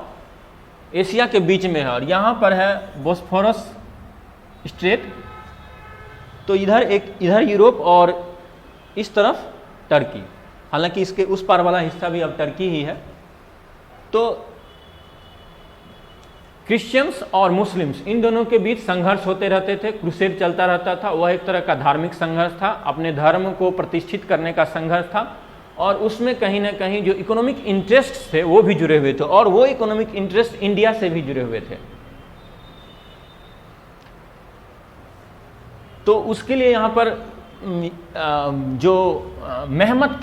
Speaker 2: एशिया के बीच में है, और यहाँ पर है बोस्फोरस स्ट्रेट। तो इधर यूरोप और इस तरफ टर्की, हालांकि इसके उस पार वाला हिस्सा भी अब टर्की ही है। तो क्रिश्चियंस और मुस्लिम्स इन दोनों के बीच संघर्ष होते रहते थे, क्रूसेड चलता रहता था। वह एक तरह का धार्मिक संघर्ष था, अपने धर्म को प्रतिष्ठित करने का संघर्ष था, और उसमें कहीं ना कहीं जो इकोनॉमिक इंटरेस्ट थे वो भी जुड़े हुए थे, और वो इकोनॉमिक इंटरेस्ट इंडिया से भी जुड़े हुए थे। तो उसके लिए यहाँ पर जो महमद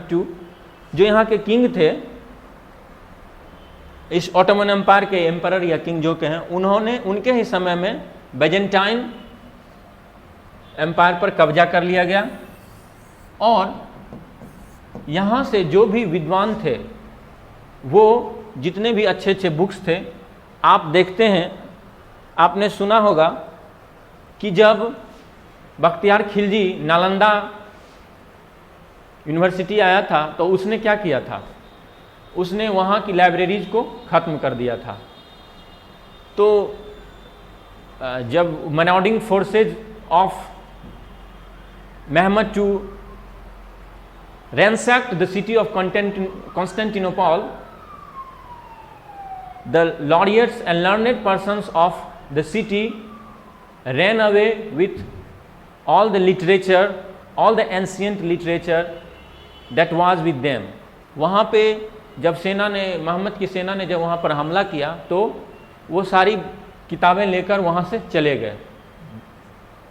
Speaker 2: टू जो यहाँ के किंग थे, इस ऑटोमन एम्पायर के एम्परर या किंग जो के हैं, उन्होंने उनके ही समय में बाइजेंटाइन एम्पायर पर कब्जा कर लिया गया। और यहाँ से जो भी विद्वान थे, वो जितने भी अच्छे अच्छे बुक्स थे, आप देखते हैं, आपने सुना होगा कि जब बख्तियार खिलजी नालंदा यूनिवर्सिटी आया था तो उसने क्या किया था, उसने वहाँ की लाइब्रेरीज को ख़त्म कर दिया था। तो जब marauding forces of Mahmud to ransacked the city of Constantinople, the laureates and learned persons of the city ran away with all the literature, all the ancient literature that was with them. वहाँ पे जब मोहम्मद की सेना ने जब वहाँ पर हमला किया तो वो सारी किताबें लेकर वहाँ से चले गए,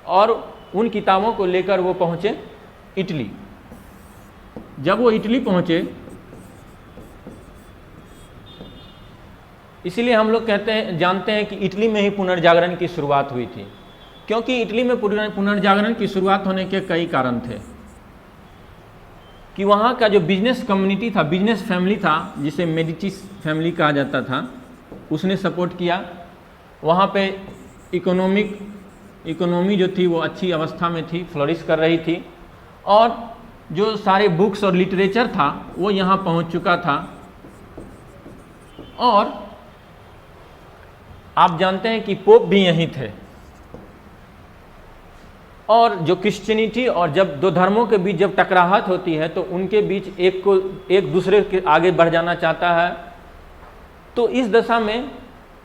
Speaker 2: और उन किताबों को लेकर वो पहुँचे इटली। जब वो इटली पहुँचे, इसीलिए हम लोग जानते हैं कि इटली में ही पुनर्जागरण की शुरुआत हुई थी, क्योंकि इटली में पुनर्जागरण की शुरुआत होने के कई कारण थे। कि वहाँ का जो बिजनेस कम्युनिटी था, बिजनेस फैमिली था, जिसे मेडिचिस फैमिली कहा जाता था, उसने सपोर्ट किया। वहाँ पे इकोनॉमी जो थी वो अच्छी अवस्था में थी, फ्लोरिश कर रही थी, और जो सारे बुक्स और लिटरेचर था वो यहाँ पहुँच चुका था। और आप जानते हैं कि पोप भी यहीं थे, और जो क्रिश्चियनिटी और जब दो धर्मों के बीच जब टकराहट होती है तो उनके बीच एक दूसरे के आगे बढ़ जाना चाहता है। तो इस दशा में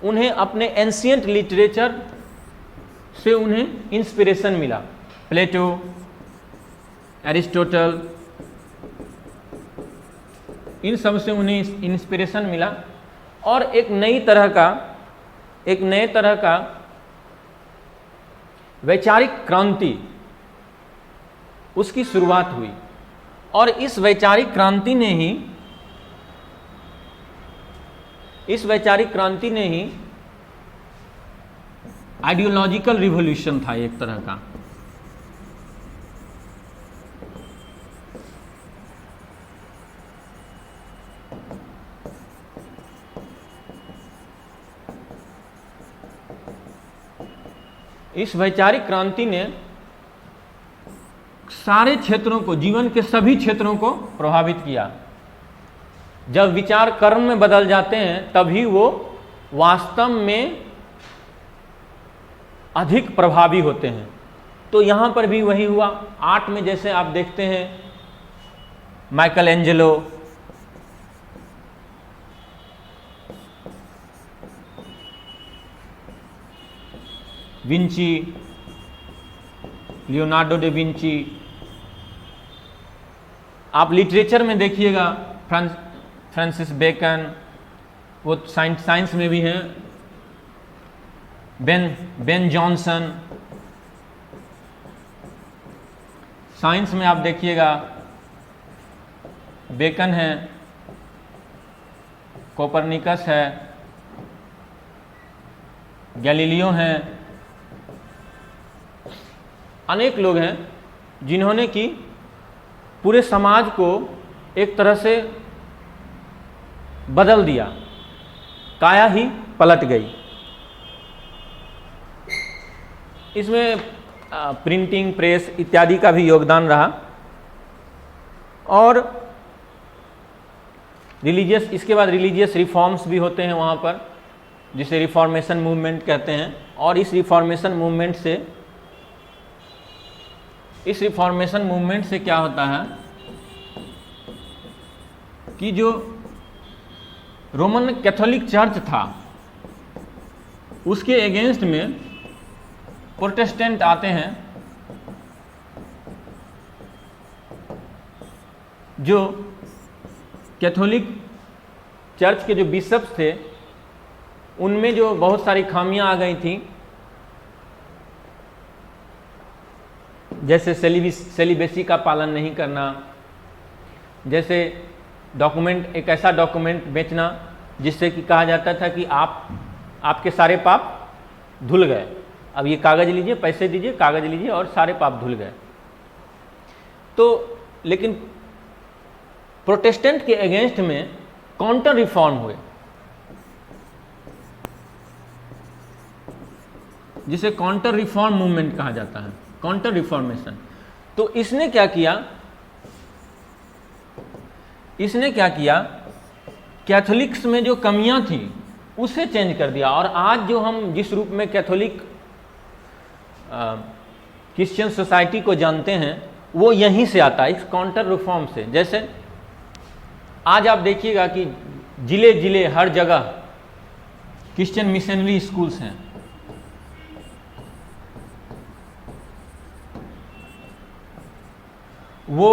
Speaker 2: उन्हें अपने एंशिएंट लिटरेचर से उन्हें इंस्पिरेशन मिला। प्लेटो, एरिस्टोटल, इन सब से उन्हें इंस्पिरेशन मिला, और एक नए तरह का वैचारिक क्रांति उसकी शुरुआत हुई। और इस वैचारिक क्रांति ने ही आइडियोलॉजिकल रिवॉल्यूशन था एक तरह का। इस वैचारिक क्रांति ने सारे क्षेत्रों को, जीवन के सभी क्षेत्रों को प्रभावित किया। जब विचार कर्म में बदल जाते हैं तभी वो वास्तव में अधिक प्रभावी होते हैं। तो यहाँ पर भी वही हुआ। आर्ट में जैसे आप देखते हैं Michael Angelo, Vinci, Leonardo day Vinci. आप लिटरेचर में देखिएगा फ्रांसिस बेकन, वो साइंस में भी हैं, बेन जॉनसन। साइंस में आप देखिएगा बेकन है, कोपरनिकस है, गैलीलियो हैं, अनेक लोग हैं जिन्होंने कि पूरे समाज को एक तरह से बदल दिया, काया ही पलट गई। इसमें प्रिंटिंग प्रेस इत्यादि का भी योगदान रहा और रिलीजियस, इसके बाद रिलीजियस रिफॉर्म्स भी होते हैं वहाँ पर, जिसे रिफॉर्मेशन मूवमेंट कहते हैं। और इस रिफॉर्मेशन मूवमेंट से क्या होता है कि जो रोमन कैथोलिक चर्च था उसके अगेंस्ट में प्रोटेस्टेंट आते हैं, जो कैथोलिक चर्च के जो बिशप्स थे उनमें जो बहुत सारी खामियां आ गई थी, जैसे सेलिबेसी का पालन नहीं करना, जैसे डॉक्यूमेंट, एक ऐसा डॉक्यूमेंट बेचना जिससे कि कहा जाता था कि आपके सारे पाप धुल गए, अब ये कागज लीजिए, पैसे दीजिए, कागज लीजिए और सारे पाप धुल गए। तो लेकिन प्रोटेस्टेंट के अगेंस्ट में काउंटर रिफॉर्म हुए, जिसे काउंटर रिफॉर्म मूवमेंट कहा जाता है, काउंटर रिफॉर्मेशन। तो इसने क्या किया, कैथोलिक्स में जो कमियां थी उसे चेंज कर दिया। और आज जो हम जिस रूप में कैथोलिक क्रिश्चियन सोसाइटी को जानते हैं वो यहीं से आता है, इस काउंटर रिफॉर्म से। जैसे आज आप देखिएगा कि जिले जिले हर जगह क्रिश्चियन मिशनरी स्कूल्स हैं। वो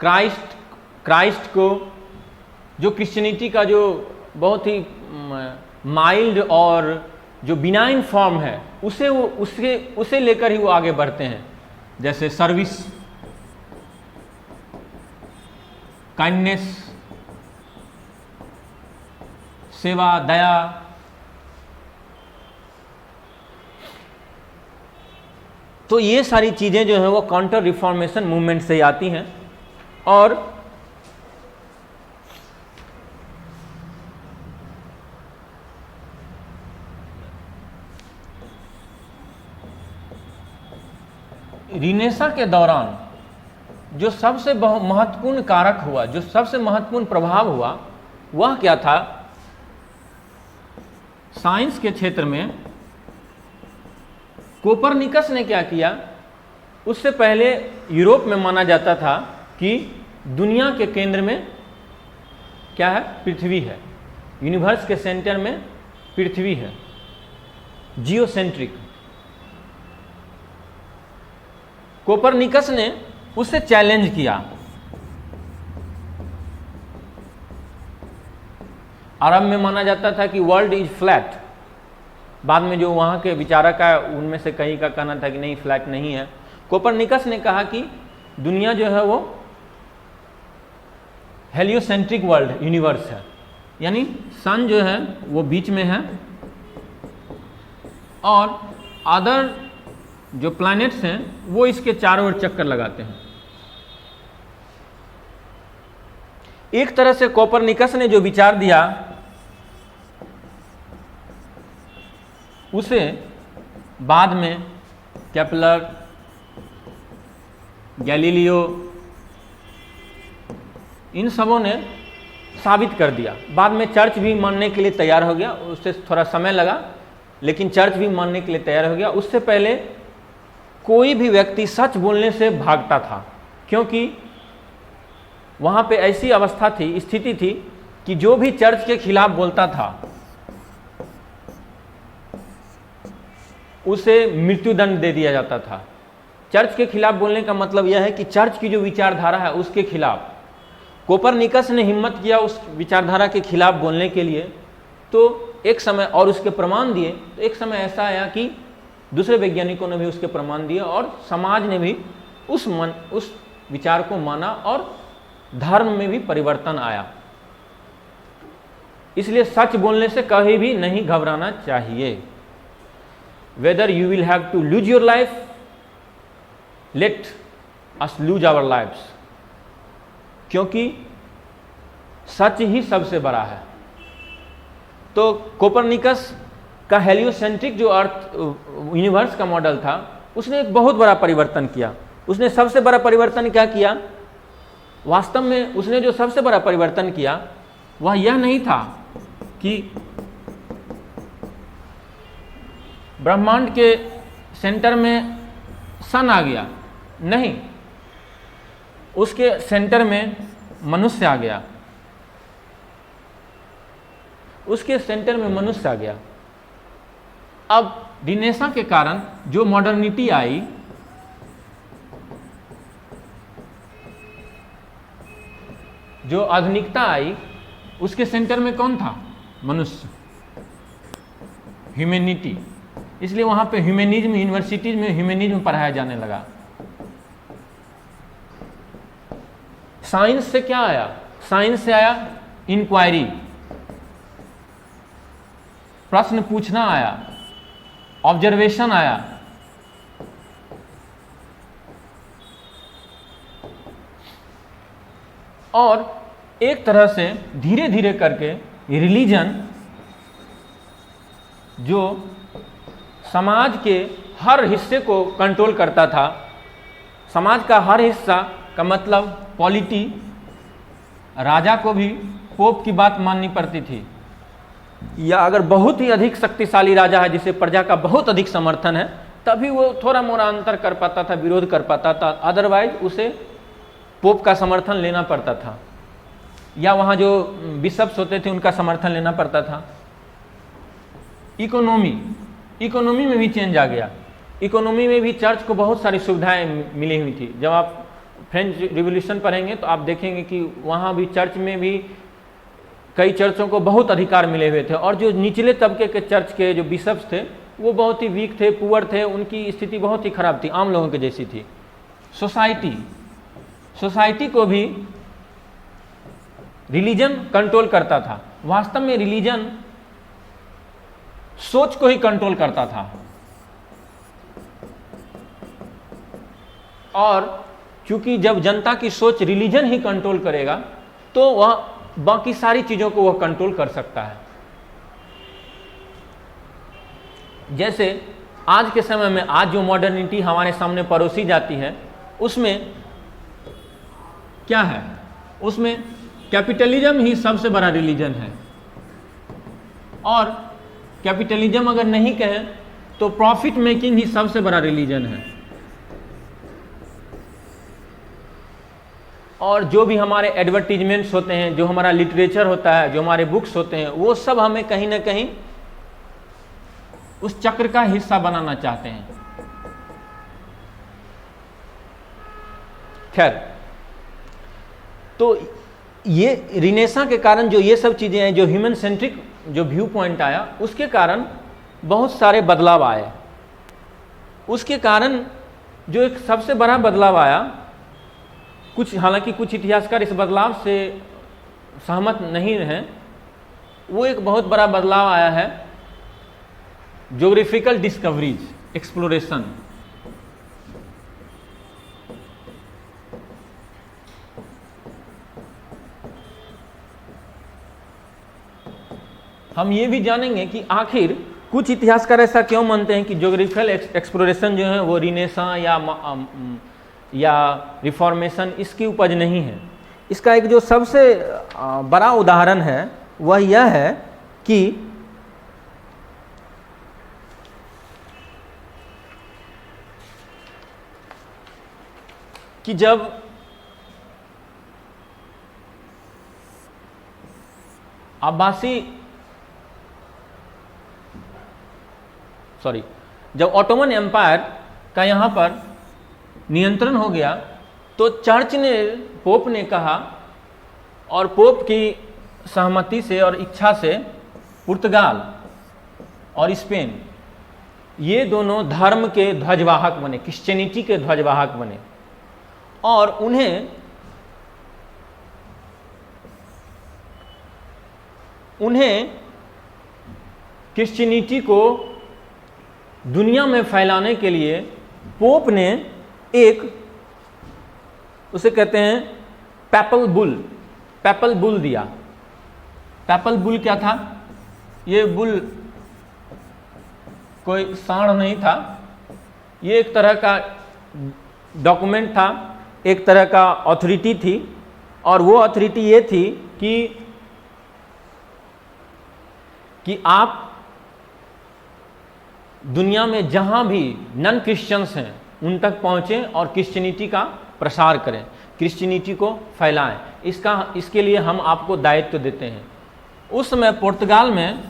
Speaker 2: क्राइस्ट को, जो क्रिश्चियनिटी का जो बहुत ही माइल्ड और जो बिनाइन फॉर्म है, उसे लेकर ही वो आगे बढ़ते हैं। जैसे सर्विस, काइंडनेस, सेवा, दया। तो ये सारी चीजें जो है वो काउंटर रिफॉर्मेशन मूवमेंट से आती हैं। और रिनेसा के दौरान जो सबसे महत्वपूर्ण कारक हुआ, जो सबसे महत्वपूर्ण प्रभाव हुआ, वह क्या था? साइंस के क्षेत्र में कोपरनिकस ने क्या किया? उससे पहले यूरोप में माना जाता था कि दुनिया के केंद्र में क्या है? पृथ्वी है। यूनिवर्स के सेंटर में पृथ्वी है, जियोसेंट्रिक। कोपरनिकस ने उसे चैलेंज किया। आरंभ में माना जाता था कि वर्ल्ड इज फ्लैट। बाद में जो वहाँ के विचारक है उनमें से कई का कहना था कि नहीं, फ्लैट नहीं है। कोपरनिकस ने कहा कि दुनिया जो है वो हेलियोसेंट्रिक वर्ल्ड यूनिवर्स है, यानी सन जो है वो बीच में है और अदर जो प्लैनेट्स हैं वो इसके चारों ओर चक्कर लगाते हैं। एक तरह से कोपरनिकस ने जो विचार दिया उसे बाद में केपलर, गैलीलियो, इन सबों ने साबित कर दिया। बाद में चर्च भी मानने के लिए तैयार हो गया। उससे थोड़ा समय लगा, लेकिन चर्च भी मानने के लिए तैयार हो गया। उससे पहले कोई भी व्यक्ति सच बोलने से भागता था, क्योंकि वहाँ पे ऐसी अवस्था थी, स्थिति थी कि जो भी चर्च के खिलाफ बोलता था उसे मृत्युदंड दे दिया जाता था। चर्च के खिलाफ बोलने का मतलब यह है कि चर्च की जो विचारधारा है उसके खिलाफ। कोपरनिकस ने हिम्मत किया उस विचारधारा के खिलाफ बोलने के लिए, तो एक समय, और उसके प्रमाण दिए, तो एक समय ऐसा आया कि दूसरे वैज्ञानिकों ने भी उसके प्रमाण दिए और समाज ने भी उस विचार को माना और धर्म में भी परिवर्तन आया। इसलिए सच बोलने से कभी भी नहीं घबराना चाहिए। Whether you will have to lose your life, let us lose our lives. क्योंकि सच ही सबसे बड़ा है। तो कोपरनिकस का हेलियोसेंट्रिक जो अर्थ यूनिवर्स का मॉडल था, उसने एक बहुत बड़ा परिवर्तन किया। उसने सबसे बड़ा परिवर्तन क्या किया? वास्तव में उसने जो सबसे बड़ा परिवर्तन किया वह यह नहीं था कि ब्रह्मांड के सेंटर में सन आ गया, नहीं, उसके सेंटर में मनुष्य आ गया, उसके सेंटर में मनुष्य आ गया। अब रिनेसां के कारण जो मॉडर्निटी आई, जो आधुनिकता आई, उसके सेंटर में कौन था? मनुष्य, ह्यूमैनिटी। इसलिए वहां पे ह्यूमैनिज्म, यूनिवर्सिटीज में ह्यूमैनिज्म पढ़ाया जाने लगा। साइंस से क्या आया? साइंस से आया इंक्वायरी, प्रश्न पूछना आया, ऑब्जर्वेशन आया। और एक तरह से धीरे धीरे करके रिलीजन, जो समाज के हर हिस्से को कंट्रोल करता था, समाज का हर हिस्सा का मतलब पॉलिटी, राजा को भी पोप की बात माननी पड़ती थी, या अगर बहुत ही अधिक शक्तिशाली राजा है जिसे प्रजा का बहुत अधिक समर्थन है, तभी वो थोड़ा मोड़ा अंतर कर पाता था, विरोध कर पाता था, अदरवाइज उसे पोप का समर्थन लेना पड़ता था, या वहाँ जो बिशप्स होते थे उनका समर्थन लेना पड़ता था। इकोनॉमी में भी चेंज आ गया। इकोनॉमी में भी चर्च को बहुत सारी सुविधाएं मिली हुई थी। जब आप फ्रेंच रिवॉल्यूशन पढ़ेंगे तो आप देखेंगे कि वहाँ भी चर्च में भी कई चर्चों को बहुत अधिकार मिले हुए थे, और जो निचले तबके के चर्च के जो बिशप्स थे वो बहुत ही वीक थे, पुअर थे, उनकी स्थिति बहुत ही खराब थी, आम लोगों के जैसी थी। सोसाइटी को भी रिलीजन कंट्रोल करता था। वास्तव में रिलीजन सोच को ही कंट्रोल करता था, और क्योंकि जब जनता की सोच रिलीजन ही कंट्रोल करेगा तो वह बाकी सारी चीजों को वह कंट्रोल कर सकता है। जैसे आज के समय में, आज जो मॉडर्निटी हमारे सामने परोसी जाती है, उसमें क्या है? उसमें कैपिटलिज्म ही सबसे बड़ा रिलीजन है, और कैपिटलिज्म अगर नहीं कहें तो प्रॉफिट मेकिंग ही सबसे बड़ा रिलीजन है। और जो भी हमारे एडवर्टीजमेंट्स होते हैं, जो हमारा लिटरेचर होता है, जो हमारे बुक्स होते हैं, वो सब हमें कहीं ना कहीं उस चक्र का हिस्सा बनाना चाहते हैं। खैर, तो ये रिनेसां के कारण जो ये सब चीजें हैं, जो ह्यूमन सेंट्रिक जो व्यू पॉइंट आया, उसके कारण बहुत सारे बदलाव आए। उसके कारण जो एक सबसे बड़ा बदलाव आया, हालांकि कुछ इतिहासकार इस बदलाव से सहमत नहीं हैं, वो एक बहुत बड़ा बदलाव आया है ज्योग्राफिकल डिस्कवरीज, एक्सप्लोरेशन। हम ये भी जानेंगे कि आखिर कुछ इतिहासकार ऐसा क्यों मानते हैं कि ज्योग्राफिकल एक्सप्लोरेशन जो है वो रिनेसां या रिफॉर्मेशन इसकी उपज नहीं है। इसका एक जो सबसे बड़ा उदाहरण है वह यह है कि जब जब ऑटोमन एम्पायर का यहाँ पर नियंत्रण हो गया, तो चर्च ने, पोप ने कहा, और पोप की सहमति से और इच्छा से पुर्तगाल और स्पेन, ये दोनों धर्म के ध्वजवाहक बने, क्रिश्चियनिटी के ध्वजवाहक बने, और उन्हें क्रिश्चियनिटी को दुनिया में फैलाने के लिए पोप ने एक, उसे कहते हैं पैपल बुल दिया। पैपल बुल क्या था? ये बुल कोई सांड नहीं था, ये एक तरह का डॉक्यूमेंट था, एक तरह का अथॉरिटी थी, और वो अथॉरिटी ये थी कि आप दुनिया में जहां भी नॉन क्रिश्चियंस हैं उन तक पहुंचें और क्रिश्चियनिटी का प्रसार करें, क्रिश्चियनिटी को फैलाएं। इसके लिए हम आपको दायित्व देते हैं। उस समय पुर्तगाल में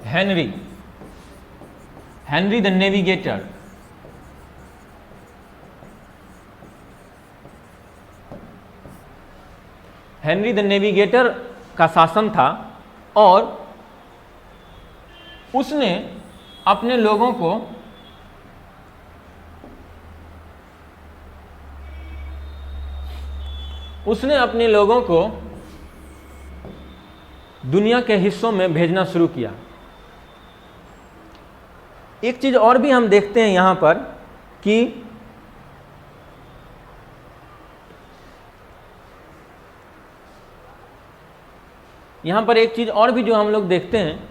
Speaker 2: Henry the navigator, Henry the navigator का शासन था, और उसने अपने लोगों को दुनिया के हिस्सों में भेजना शुरू किया। एक चीज और भी हम देखते हैं यहां पर कि यहां पर एक चीज और भी जो हम लोग देखते हैं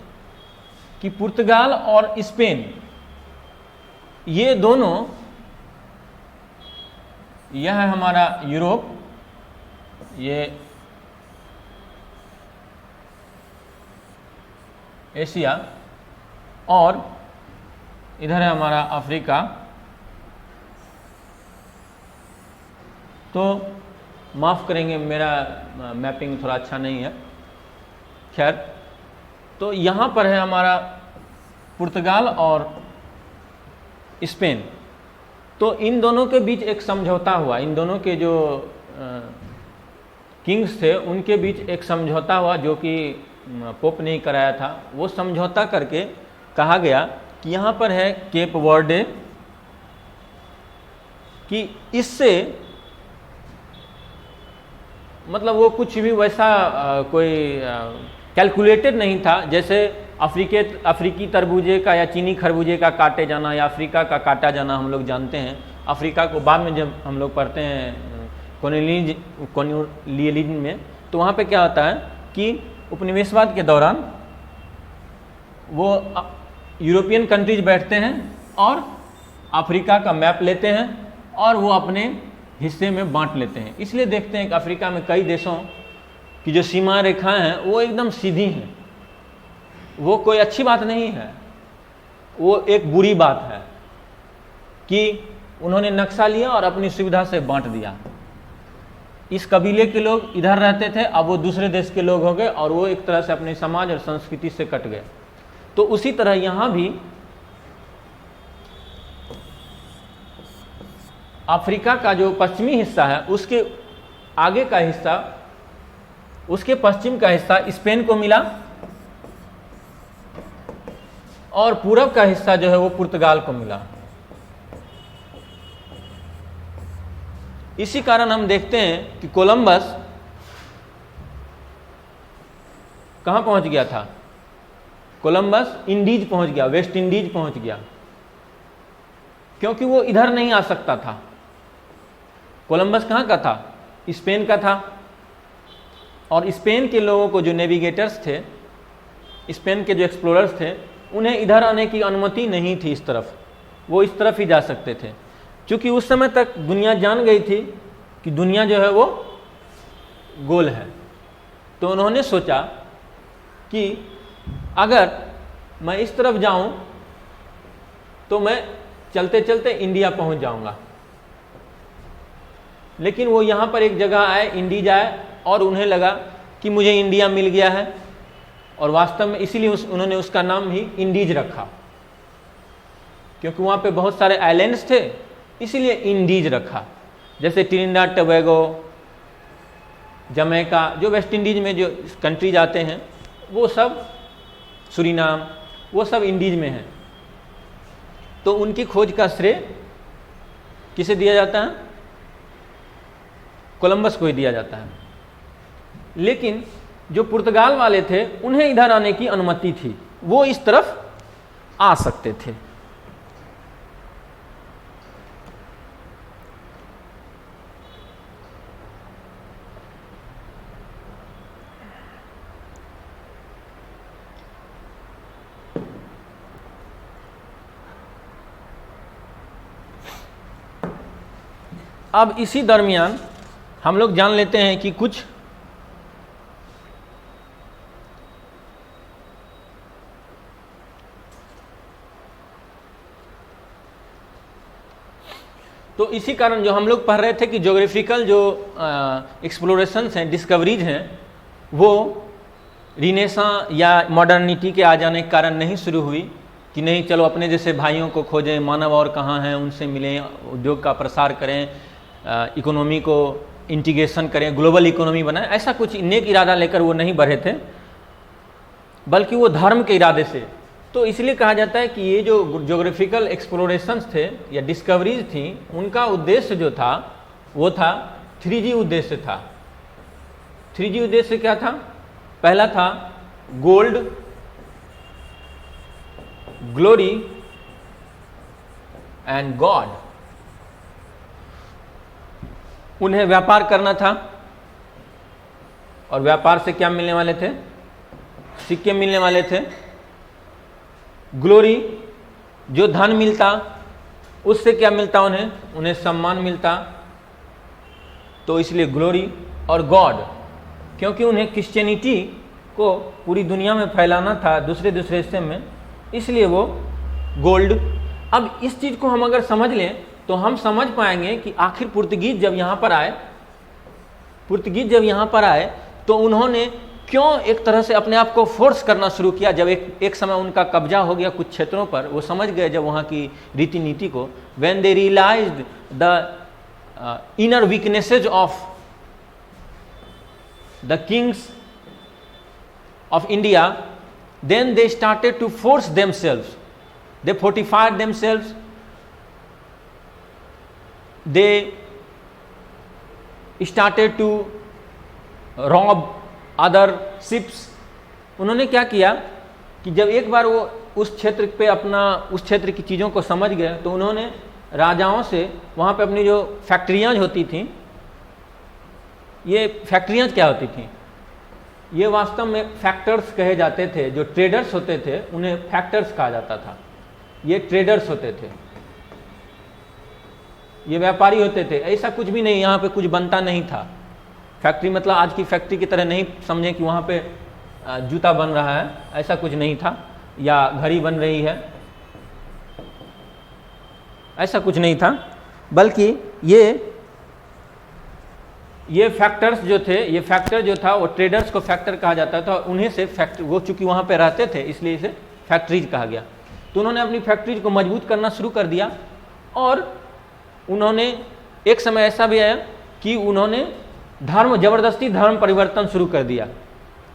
Speaker 2: कि पुर्तगाल और स्पेन, ये दोनों, यह है हमारा यूरोप, ये एशिया, और इधर है हमारा अफ्रीका। तो माफ़ करेंगे, मेरा मैपिंग थोड़ा अच्छा नहीं है। खैर, तो यहाँ पर है हमारा पुर्तगाल और स्पेन। तो इन दोनों के बीच एक समझौता हुआ, इन दोनों के जो किंग्स थे उनके बीच एक समझौता हुआ, जो कि पोप ने ही कराया था। वो समझौता करके कहा गया कि यहाँ पर है केप वर्डे, कि इससे मतलब वो कुछ भी वैसा कोई कैलकुलेटेड नहीं था, जैसे अफ्रीकी तरबूजे का या चीनी खरबूजे का काटे जाना या अफ्रीका का काटा जाना हम लोग जानते हैं। अफ्रीका को बाद में जब हम लोग पढ़ते हैं कॉलोनियलिज्म में, तो वहाँ पे क्या होता है कि उपनिवेशवाद के दौरान वो यूरोपियन कंट्रीज बैठते हैं और अफ्रीका का मैप लेते हैं और वो अपने हिस्से में बांट लेते हैं। इसलिए देखते हैं कि अफ्रीका में कई देशों की जो सीमा रेखाएं हैं वो एकदम सीधी हैं। वो कोई अच्छी बात नहीं है, वो एक बुरी बात है कि उन्होंने नक्शा लिया और अपनी सुविधा से बांट दिया। इस कबीले के लोग इधर रहते थे, अब वो दूसरे देश के लोग हो गए और वो एक तरह से अपने समाज और संस्कृति से कट गए। तो उसी तरह यहाँ भी अफ्रीका का जो पश्चिमी हिस्सा है उसके आगे का हिस्सा, उसके पश्चिम का हिस्सा स्पेन को मिला और पूरब का हिस्सा जो है वो पुर्तगाल को मिला। इसी कारण हम देखते हैं कि कोलंबस कहां पहुंच गया था? कोलंबस इंडीज पहुंच गया, वेस्ट इंडीज पहुंच गया, क्योंकि वो इधर नहीं आ सकता था। कोलंबस कहां का था? स्पेन का था। और स्पेन के लोगों को, जो नेविगेटर्स थे, स्पेन के जो एक्सप्लोरर्स थे, उन्हें इधर आने की अनुमति नहीं थी इस तरफ, वो इस तरफ ही जा सकते थे। क्योंकि उस समय तक दुनिया जान गई थी कि दुनिया जो है वो गोल है। तो उन्होंने सोचा कि अगर मैं इस तरफ जाऊं तो मैं चलते चलते इंडिया पहुंच जाऊंगा। लेकिन वो यहाँ पर एक जगह आए, इंडीज आए, और उन्हें लगा कि मुझे इंडिया मिल गया है, और वास्तव में इसीलिए उन्होंने उसका नाम ही इंडीज रखा, क्योंकि वहाँ पे बहुत सारे आइलैंड्स थे, इसीलिए इंडीज रखा। जैसे ट्रिनिडाद टोबैगो, जमैका, जो वेस्ट इंडीज में जो कंट्रीज आते हैं वो सब, सूरीनाम, वो सब इंडीज में हैं। तो उनकी खोज का श्रेय किसे दिया जाता है? कोलंबस को ही दिया जाता है। लेकिन जो पुर्तगाल वाले थे उन्हें इधर आने की अनुमति थी, वो इस तरफ आ सकते थे। अब इसी दरमियान हम लोग जान लेते हैं कि कुछ तो इसी कारण जो हम लोग पढ़ रहे थे कि ज्योग्राफिकल जो एक्सप्लोरेशंस हैं, डिस्कवरीज हैं, वो रिनेसा या मॉडर्निटी के आ जाने के कारण नहीं शुरू हुई कि नहीं चलो अपने जैसे भाइयों को खोजें, मानव और कहाँ हैं उनसे मिलें, उद्योग का प्रसार करें, इकोनॉमी को इंटीग्रेशन करें, ग्लोबल इकोनॉमी बनाएं। ऐसा कुछ नेक इरादा लेकर वो नहीं बढ़े थे, बल्कि वो धर्म के इरादे से। तो इसलिए कहा जाता है कि ये जो ज्योग्राफिकल एक्सप्लोरेशंस थे या डिस्कवरीज थी, उनका उद्देश्य जो था वो था 3G उद्देश्य था। 3G उद्देश्य क्या था? पहला था गोल्ड, ग्लोरी एंड गॉड। उन्हें व्यापार करना था, और व्यापार से क्या मिलने वाले थे? सिक्के मिलने वाले थे। ग्लोरी, जो धन मिलता, उससे क्या मिलता उन्हें सम्मान मिलता, तो इसलिए ग्लोरी। और गॉड, क्योंकि उन्हें क्रिश्चियनिटी को पूरी दुनिया में फैलाना था, दूसरे हिस्से में, इसलिए वो गोल्ड। अब इस चीज़ को हम अगर समझ लें तो हम समझ पाएंगे कि आखिर पुर्तगीज जब यहाँ पर आए तो उन्होंने क्यों एक तरह से अपने आप को फोर्स करना शुरू किया। जब एक समय उनका कब्जा हो गया कुछ क्षेत्रों पर, वो समझ गए जब वहाँ की रीति नीति को, when they realised the inner weaknesses of the kings of India, then they started to force themselves. They fortified themselves. They started to rob other ships. उन्होंने क्या किया कि जब एक बार वो उस क्षेत्र पे उस क्षेत्र की चीज़ों को समझ गए, तो उन्होंने राजाओं से वहाँ पे अपनी जो फैक्ट्रियाँ होती थीं, ये फैक्ट्रियाँ क्या होती थीं? ये वास्तव में फैक्टर्स कहे जाते थे। जो ट्रेडर्स होते थे उन्हें फैक्टर्स कहा जाता था। ये ट्रेडर्स होते थे, ये व्यापारी होते थे। ऐसा कुछ भी नहीं, यहाँ पे कुछ बनता नहीं था। फैक्ट्री मतलब आज की फैक्ट्री की तरह नहीं समझें कि वहाँ पे जूता बन रहा है, ऐसा कुछ नहीं था, या घड़ी बन रही है, ऐसा कुछ नहीं था। बल्कि ये फैक्टर्स जो थे, ये फैक्टर जो था वो ट्रेडर्स को फैक्टर कहा जाता था। उन्हें से फैक्ट्री, वो चूंकि वहाँ पे रहते थे इसलिए इसे फैक्ट्रीज कहा गया। तो उन्होंने अपनी फैक्ट्रीज को मजबूत करना शुरू कर दिया। और उन्होंने एक समय ऐसा भी आया कि उन्होंने जबरदस्ती धर्म परिवर्तन शुरू कर दिया।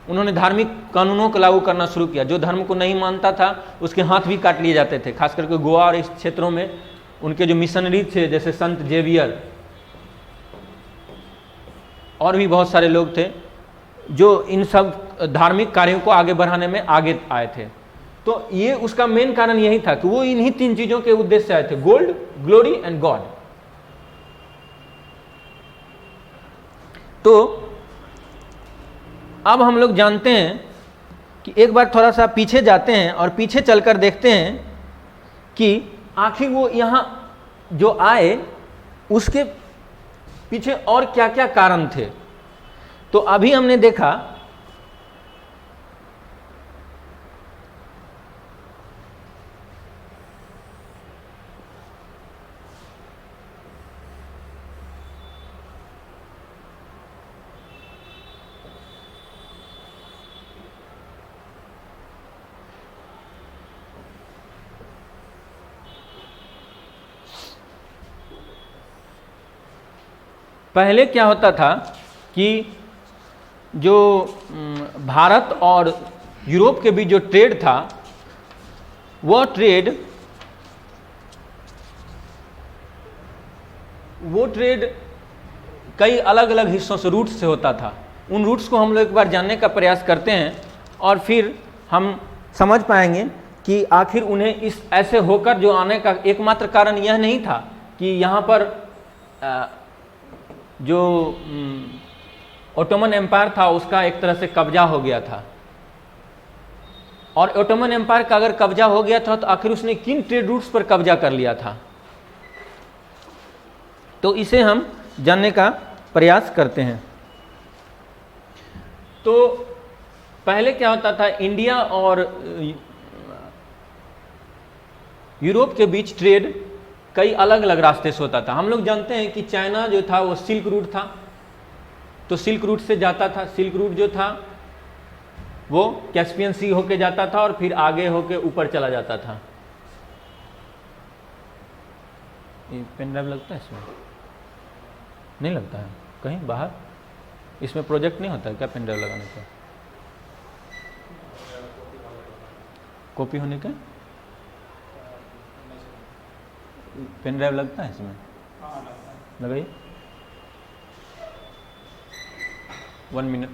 Speaker 2: उन्होंने धार्मिक कानूनों को लागू करना शुरू किया। जो धर्म को नहीं मानता था उसके हाथ भी काट लिए जाते थे। खास करके गोवा और इस क्षेत्रों में उनके जो मिशनरी थे, जैसे संत जेवियर और भी बहुत सारे लोग थे, जो इन सब धार्मिक कार्यों को आगे बढ़ाने में आगे आए थे। तो ये उसका मेन कारण यही था कि वो इन्हीं 3 चीजों के उद्देश्य से आए थे, गोल्ड, ग्लोरी एंड गॉड। तो अब हम लोग जानते हैं कि एक बार थोड़ा सा पीछे जाते हैं और पीछे चलकर देखते हैं कि आखिर वो यहाँ जो आए उसके पीछे और क्या क्या कारण थे। तो अभी हमने देखा पहले क्या होता था कि जो भारत और यूरोप के बीच जो ट्रेड था, वो ट्रेड कई अलग अलग हिस्सों से, रूट्स से होता था। उन रूट्स को हम लोग एक बार जानने का प्रयास करते हैं और फिर हम समझ पाएंगे कि आखिर उन्हें इस ऐसे होकर जो आने का एकमात्र कारण यह नहीं था कि यहाँ पर जो ओटोमन एम्पायर था उसका एक तरह से कब्जा हो गया था। और ओटोमन एम्पायर का अगर कब्जा हो गया था तो आखिर उसने किन ट्रेड रूट्स पर कब्जा कर लिया था? तो इसे हम जानने का प्रयास करते हैं। तो पहले क्या होता था, इंडिया और यूरोप के बीच ट्रेड कई अलग अलग रास्ते से होता था। हम लोग जानते हैं कि चाइना जो था वो सिल्क रूट था, तो सिल्क रूट से जाता था। सिल्क रूट जो था वो कैस्पियन सी होके जाता था और फिर आगे होके ऊपर चला जाता था। ये पेन ड्राइव लगता है इसमें? नहीं लगता है कहीं बाहर? इसमें प्रोजेक्ट नहीं होता है क्या पेन ड्राइव लगाने का? कॉपी होने का पेन ड्राइव लगता है इसमें? लगाइए 1 मिनट।